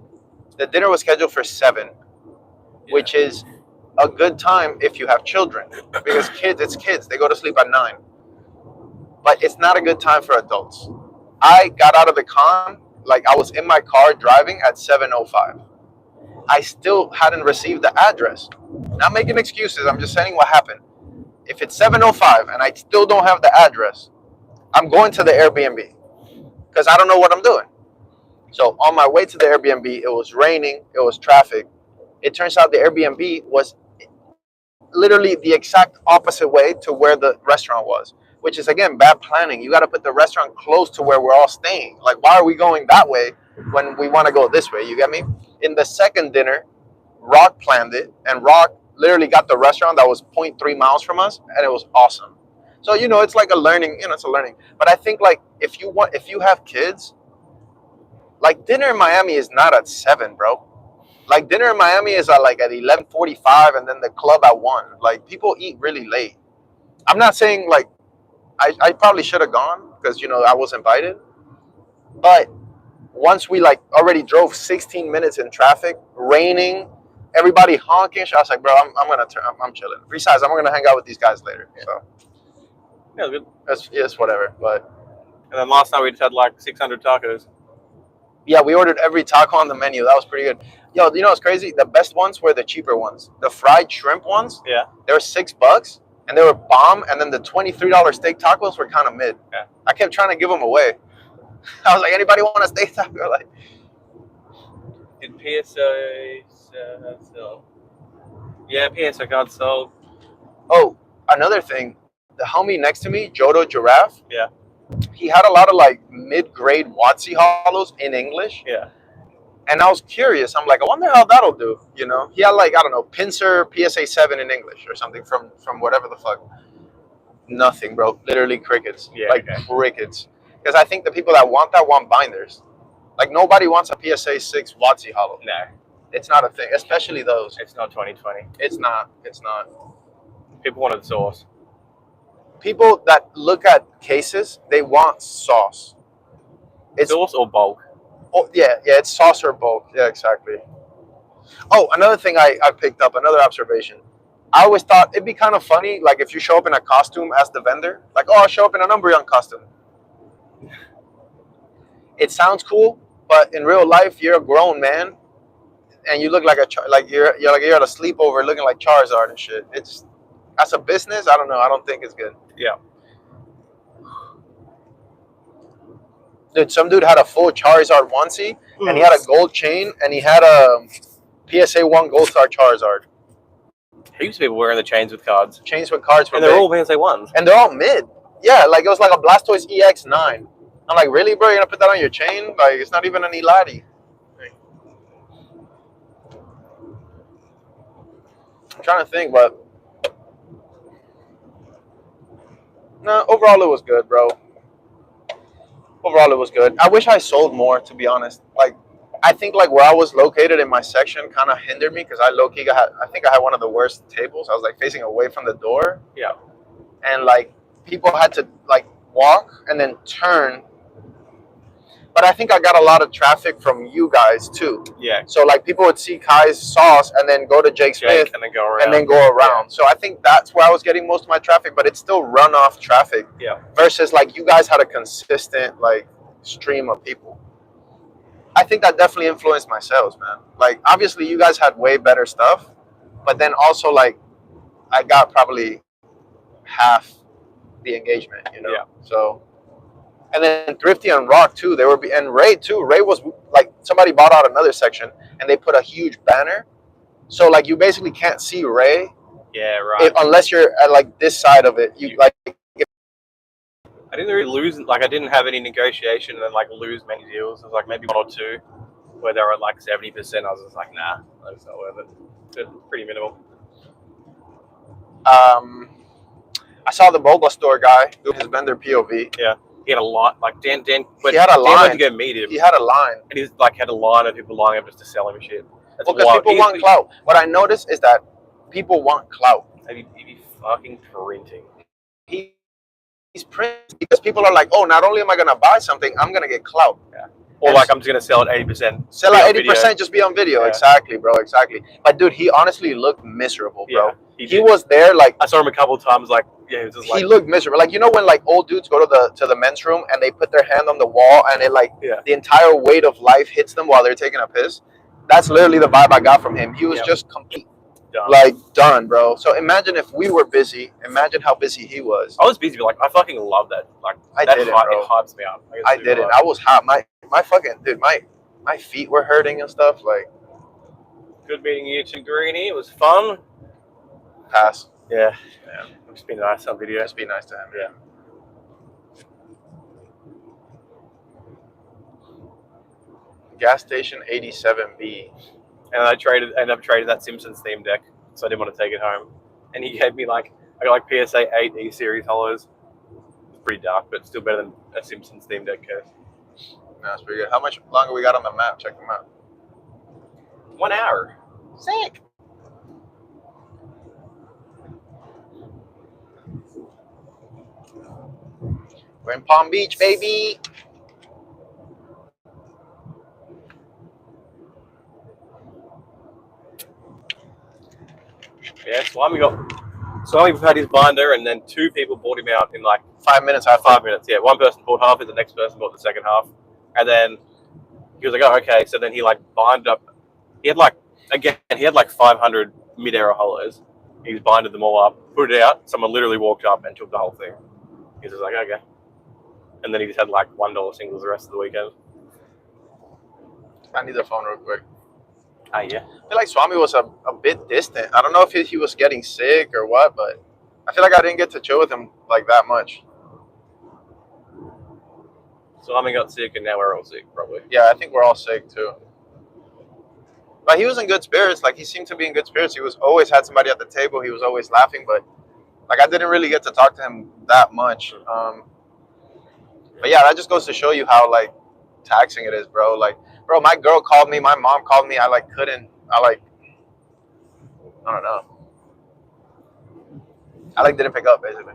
The dinner was scheduled for 7, which is a good time if you have children. Because it's kids. They go to sleep at 9. But it's not a good time for adults. I got out of the con, like I was in my car driving at 7:05. I still hadn't received the address. Not making excuses. I'm just saying what happened. If it's 7:05 and I still don't have the address, I'm going to the Airbnb because I don't know what I'm doing. So on my way to the Airbnb, it was raining. It was traffic. It turns out the Airbnb was literally the exact opposite way to where the restaurant was, which is, again, bad planning. You got to put the restaurant close to where we're all staying. Like, why are we going that way when we want to go this way? You get me? In the second dinner, Rock planned it, and Rock literally got the restaurant that was 0.3 miles from us, and it was awesome. So, it's like a learning, it's a learning. But I think, like, if you have kids, like, dinner in Miami is not at 7, bro. Like, dinner in Miami is at 11:45, and then the club at 1. Like, people eat really late. I'm not saying, like, I probably should have gone because, I was invited. But once we, already drove 16 minutes in traffic, raining, everybody honking, I was like, bro, I'm chilling. Besides, I'm going to hang out with these guys later. So, yeah, good. It's whatever. But and then last night we just had 600 tacos. Yeah, we ordered every taco on the menu. That was pretty good. Yo, what's crazy? The best ones were the cheaper ones. The fried shrimp ones. Yeah. They were $6, and they were bomb. And then the $23 steak tacos were kind of mid. Yeah. I kept trying to give them away. I was like, anybody want a steak taco? Like, did PSA sell? Yeah, PSA got sold. Oh, another thing. The homie next to me, Jodo Giraffe. Yeah. He had a lot of mid-grade Watsy hollows in English. Yeah. And I was curious. I'm like, I wonder how that'll do. He had I don't know, Pincer PSA 7 in English or something from whatever the fuck. Nothing, bro. Literally crickets. Yeah. Crickets. Because I think the people that want that want binders. Nobody wants a PSA 6 Watsy hollow. No. It's not a thing, especially those. It's not 2020. It's not. People wanted sauce. People that look at cases, they want sauce. It's sauce or bulk? Oh, yeah, it's sauce or bulk. Yeah, exactly. Oh, another thing I picked up, another observation. I always thought it'd be kind of funny, if you show up in a costume as the vendor. I'll show up in an Umbreon costume. It sounds cool, but in real life, you're a grown man, and you look like you're at a sleepover looking like Charizard and shit. It's, as a business, I don't know. I don't think it's good. Yeah. Dude, some dude had a full Charizard onesie, and he had a gold chain, and he had a PSA 1 Gold Star Charizard. Heaps of people wearing the chains with cards. Chains with cards for And they're big. all Vance ones. And they're all mid. Yeah, like it was like a Blastoise EX9. I'm like, really, bro? You're gonna put that on your chain? Like, it's not even an Elati. I'm trying to think, but no, overall it was good, bro. Overall it was good. I wish I sold more, to be honest. Like, I think like where I was located in my section kind of hindered me because I low-key I think I had one of the worst tables. I was like facing away from the door. Yeah. And like people had to like walk and then turn. But I think I got a lot of traffic from you guys too. Yeah. So like people would see Kai's sauce and then go to Jake Smith and then go around. and then go around. So I think that's where I was getting most of my traffic, but it's still runoff traffic. Yeah. Versus like you guys had a consistent like stream of people. I think that definitely influenced my sales, man. Like obviously you guys had way better stuff, but then also like I got probably half the engagement, you know. Yeah. So. And then Thrifty and Rock too. And Ray too. Ray was like somebody bought out another section and they put a huge banner. So like you basically can't see Ray. Yeah, right. Unless you're at like this side of it. You like. I didn't really lose. Like I didn't have any negotiation and then like lose many deals. It was like maybe one or two where they were at like 70%. I was just like, nah, that's not worth it. It's pretty minimal. I saw the Boba store guy do his vendor POV. Yeah. He had a lot, like Dan. He had a line. Dan went to go meet him. He had a line, and he's like had a line of people lining up just to sell him shit. That's well, because people want clout. What I noticed is that people want clout. He'd be fucking printing. He's printing because people are like, oh, not only am I gonna buy something, I'm gonna get clout. Yeah. Or and like I'm just gonna sell at 80%. Sell at 80%, just be on video. Yeah. Exactly, bro. Exactly. But dude, he honestly looked miserable, bro. Yeah, he was there like I saw him a couple of times. Like yeah, he was just like he looked miserable. Like you know when like old dudes go to the men's room and they put their hand on the wall and it like the entire weight of life hits them while they're taking a piss. That's literally the vibe I got from him. He was just complete. Done. Like done, bro. So imagine if we were busy. Imagine how busy he was. I was busy, but like I fucking love that. Like I that did it, bro. It hypes me up. I did it. I was hot. My fucking dude. My feet were hurting and stuff. Like good meeting you too, Greeny. It was fun. Pass. Yeah. Just be nice on video. Just be nice to him. Yeah. Gas station 87B. And I ended up trading that Simpsons theme deck, so I didn't want to take it home. And he gave me I got like PSA 8 E series hollows. It's pretty dark, but still better than a Simpsons theme deck case. No, that's pretty good. How much longer we got on the map? Check them out. 1 hour. Sick. We're in Palm Beach, baby. Yeah, Slimy had his binder, and then 2 people bought him out in like 5 minutes. 5 minutes, yeah. One person bought half it, the next person bought the second half, and then he was like, "Oh, okay." So then he like binded up. He had like 500 mid-era hollows. He binded them all up, put it out. Someone literally walked up and took the whole thing. He was just like, "Okay," and then he just had like $1 singles the rest of the weekend. I need the phone real quick. Yeah. I feel like Swami was a bit distant. I don't know if he was getting sick or what, but I feel like I didn't get to chill with him like that much. Swami got sick, and now we're all sick, probably. Yeah, I think we're all sick too. But he was in good spirits. Like he seemed to be in good spirits. He was always had somebody at the table. He was always laughing, but like I didn't really get to talk to him that much. But yeah, that just goes to show you how like taxing it is, bro. Like, bro, my girl called me, my mom called me. I don't know. I didn't pick up basically.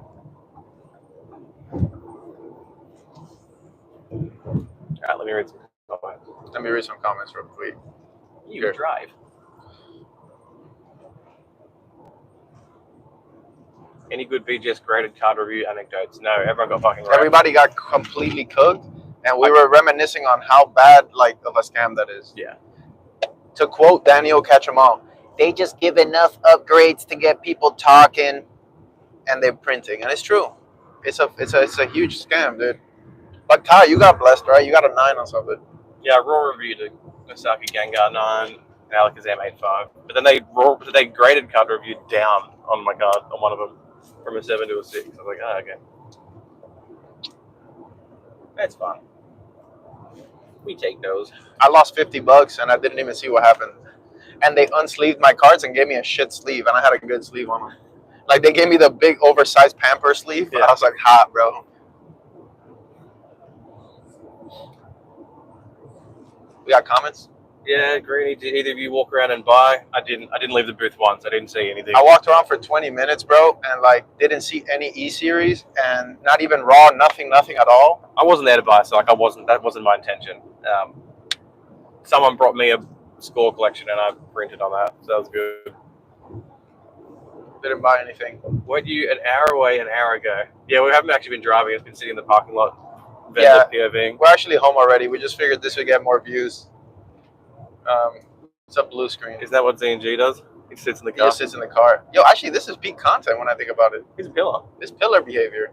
All right, let me read some comments. Let me read some comments real quick. You drive. Any good BGS graded card review anecdotes? No, everyone got fucking right. Everybody got completely cooked, and we were reminiscing on how bad of a scam that is. Yeah. To quote Daniel Catch'em-all, they just give enough upgrades to get people talking, and they're printing, and it's true. It's a huge scam, dude. But Kai, you got blessed, right? You got a 9 or something. Yeah, raw reviewed a Osaka Gengar 9. and Alakazam 8.5. But then they graded card review down on my card on one of them from a 7 to a 6. I was like, oh, okay, that's fun. We take those. I lost $50 and I didn't even see what happened. And they unsleeved my cards and gave me a shit sleeve, and I had a good sleeve on them. Like they gave me the big oversized pamper sleeve. Yeah. I was like, hot, bro. We got comments? Yeah, Greeny, did either of you walk around and buy? I didn't leave the booth once. I didn't see anything. I walked around for 20 minutes, bro, and like didn't see any E-Series and not even raw, nothing at all. I wasn't there to buy, so like that wasn't my intention. Someone brought me a score collection and I printed on that, so that was good. Didn't buy anything. Weren't you an hour away an hour ago? Yeah, we haven't actually been driving. It's been sitting in the parking lot. Yeah. POVing. We're actually home already. We just figured this would get more views. It's a blue screen. Isn't that what ZNG does? He sits in the He car. just sits in the car. Yo, actually, this is peak content when I think about it. He's a pillar. This pillar behavior.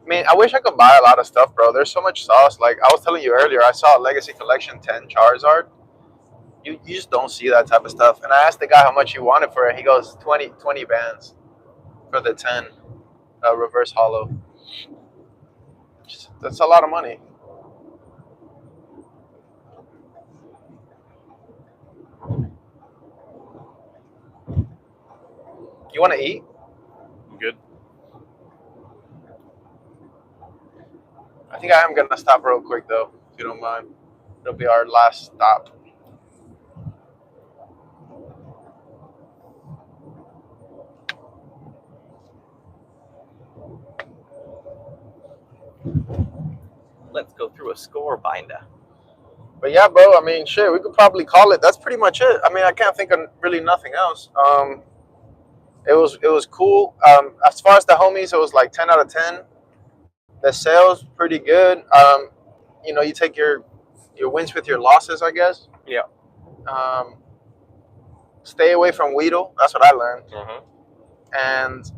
I mean, I wish I could buy a lot of stuff, bro. There's so much sauce. Like I was telling you earlier, I saw a Legacy Collection 10 Charizard. You just don't see that type of stuff. And I asked the guy how much he wanted for it. He goes 20 bands for the 10 reverse hollow. That's a lot of money. You want to eat? I'm good. I think I am going to stop real quick, though, if you don't mind. It'll be our last stop. Let's go through a score binder. But yeah, bro, I mean, shit, we could probably call it. That's pretty much it. I mean, I can't think of really nothing else. It was cool. As far as the homies, it was like 10 out of 10. The sales pretty good. You know, you take your wins with your losses, I guess. Yeah. Stay away from Weedle. That's what I learned. Mm-hmm. And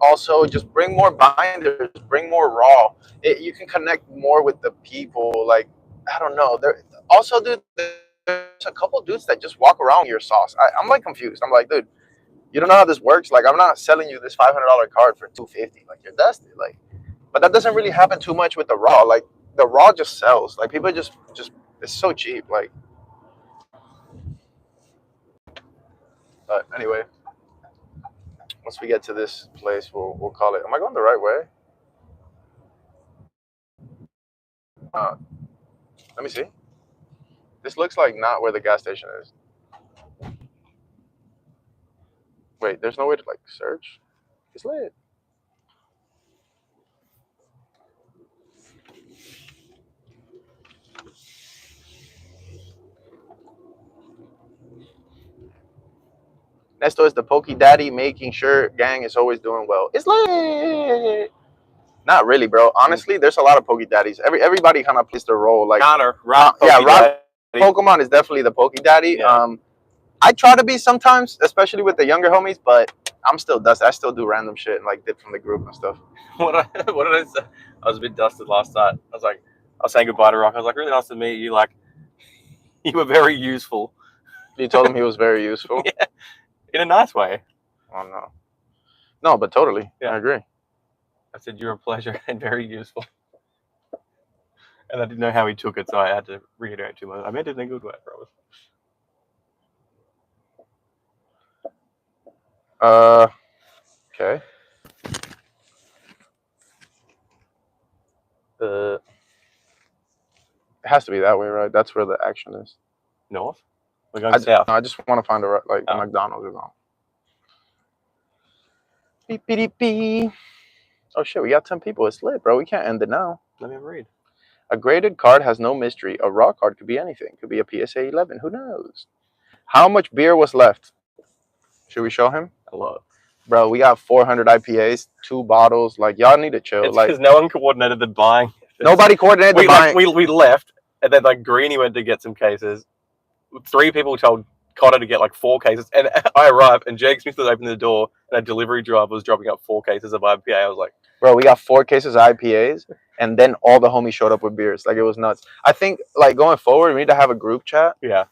also just bring more binders, bring more raw. You can connect more with the people. Like, I don't know. Also, dude, there's a couple dudes that just walk around your sauce. I'm like confused. I'm like, dude, you don't know how this works. Like, I'm not selling you this $500 card for $250. Like, you're dusted. Like, but that doesn't really happen too much with the raw. Like, the raw just sells. Like, people just it's so cheap. Like, but anyway, once we get to this place, we'll call it. Am I going the right way? Let me see. This looks like not where the gas station is. Wait, there's no way to like search. It's lit. Next door is the Pokey Daddy, making sure gang is always doing well. It's lit. Not really, bro. Honestly, there's a lot of Pokey Daddies. Everybody kind of plays their role. Like Connor, Pokemon is definitely the Pokey Daddy. Yeah. I try to be sometimes, especially with the younger homies, but I'm still dusted. I still do random shit and like dip from the group and stuff. What did I say? I was a bit dusted last night. I was saying goodbye to Rock. I was like, really nice to meet you. Like, you were very useful. You told him he was very useful? Yeah. In a nice way. Oh, no. No, but totally. Yeah. I agree. I said, you're a pleasure and very useful. And I didn't know how he took it, so I had to reiterate to him. I meant it in a good way, I promise. Okay. It has to be that way, right? That's where the action is. North? We're going south. I just want to find a McDonald's or something. Beep, beep, beep. Oh, shit, we got 10 people. It's lit, bro. We can't end it now. Let me read. A graded card has no mystery. A raw card could be anything. Could be a PSA 11. Who knows? How much beer was left? Should we show him? A lot. Bro, we got 400 IPAs, 2 bottles. Like, y'all need to chill. It's because no one coordinated the buying. Nobody coordinated the buying. We left, and then like Greeny went to get some cases. 3 people told Connor to get like 4 cases, and I arrived, and Jake Smith was opening the door, and a delivery driver was dropping up 4 cases of IPA. I was like, bro, we got 4 cases of IPAs, and then all the homies showed up with beers. Like it was nuts. I think like going forward, we need to have a group chat Yeah.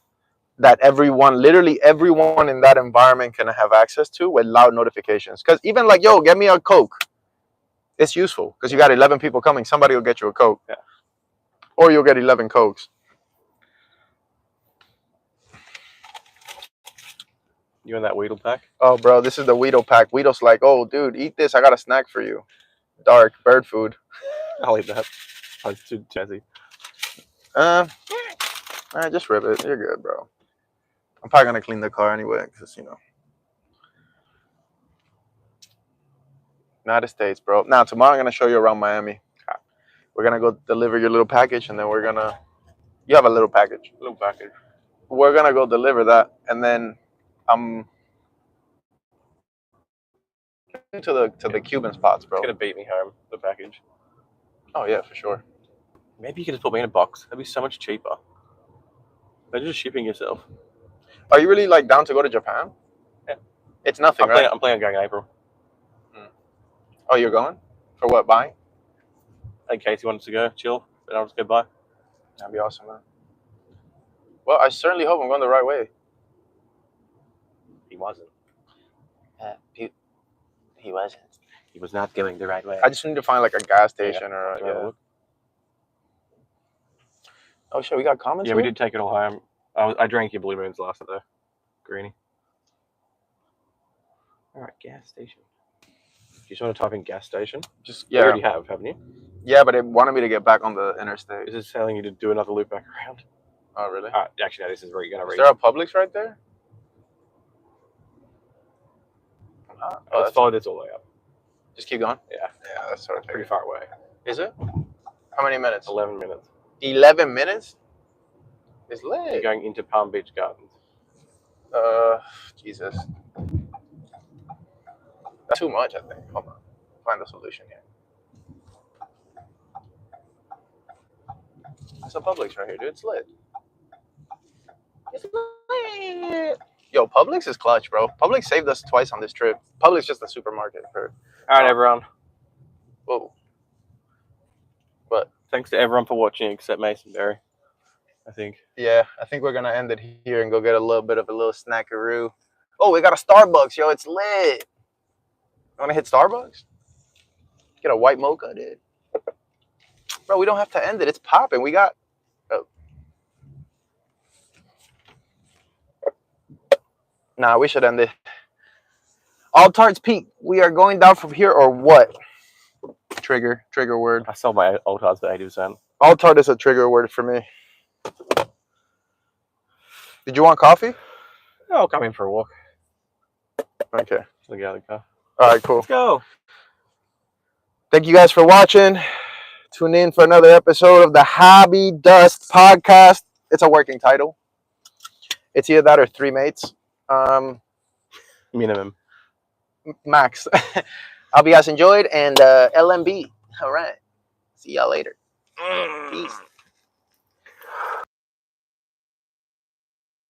that literally everyone in that environment can have access to with loud notifications. Because even like, yo, get me a Coke. It's useful because you got 11 people coming. Somebody will get you a Coke. Yeah. Or you'll get 11 Cokes. You and that Weedle pack? Oh, bro, this is the Weedle pack. Weedle's like, oh, dude, eat this. I got a snack for you. Dark bird food. I'll eat that. Oh, it's too jazzy. Just rip it. You're good, bro. I'm probably gonna clean the car anyway, because United States, bro. Now tomorrow I'm gonna show you around Miami. We're gonna go deliver your little package, and then you have a little package. Little package. We're gonna go deliver that, and then I'm to the Cuban spots, bro. It's gonna beat me home, the package. Oh yeah, for sure. Maybe you could just put me in a box. That'd be so much cheaper. They're just shipping yourself. Are you really like down to go to Japan? Yeah. It's nothing, right? I'm planning on going in April. Oh, you're going? For what, buying? In case you wanted to go, chill, then I'll just go buy. That'd be awesome, man. Well, I certainly hope I'm going the right way. He wasn't. He wasn't. He was not going the right way. I just need to find like a gas station or Yeah. Oh shit, we got comments. Yeah, here? we did take it all home. I drank your Blue Moons last night though. Greenie. Alright, gas station. You just want to type in gas station? Just You already have, haven't you? Yeah, but it wanted me to get back on the interstate. Is this telling you to do another loop back around? Oh really? Actually, no, this is where you're gonna Is read. there a Publix right there? Let's follow this all the way up. Just keep going. Yeah. Yeah, that's sort of Pretty far away. Is it? How many minutes? 11 minutes. 11 minutes? It's You're lit. going into Palm Beach Gardens. Jesus. That's too much, I think. Hold on. Find the solution here. It's a Publix right here, dude. It's lit. It's lit. Yo, Publix is clutch, bro. Publix saved us twice on this trip. Publix just a supermarket. Alright, everyone. Whoa. What? Thanks to everyone for watching except Mason Berry, I think. Yeah, I think we're going to end it here and go get a little bit of a little snackaroo. Oh, we got a Starbucks, yo. It's lit. Want to hit Starbucks? Get a white mocha, dude. Bro, we don't have to end it. It's popping. We got... Oh. Nah, we should end it. All Tarts Peak. We are going down from here or what? Trigger word. I sold my old cards for 80%. All Tart is a trigger word for me. Did you want coffee? Oh, I'll come in for a walk. Okay. Look out of the car. All right, cool. Let's go. Thank you guys for watching. Tune in for another episode of the Hobby Dust Podcast. It's a working title. It's either that or Three Mates. Minimum. Max. Hope you guys enjoyed, and LMB. All right. See y'all later. Peace.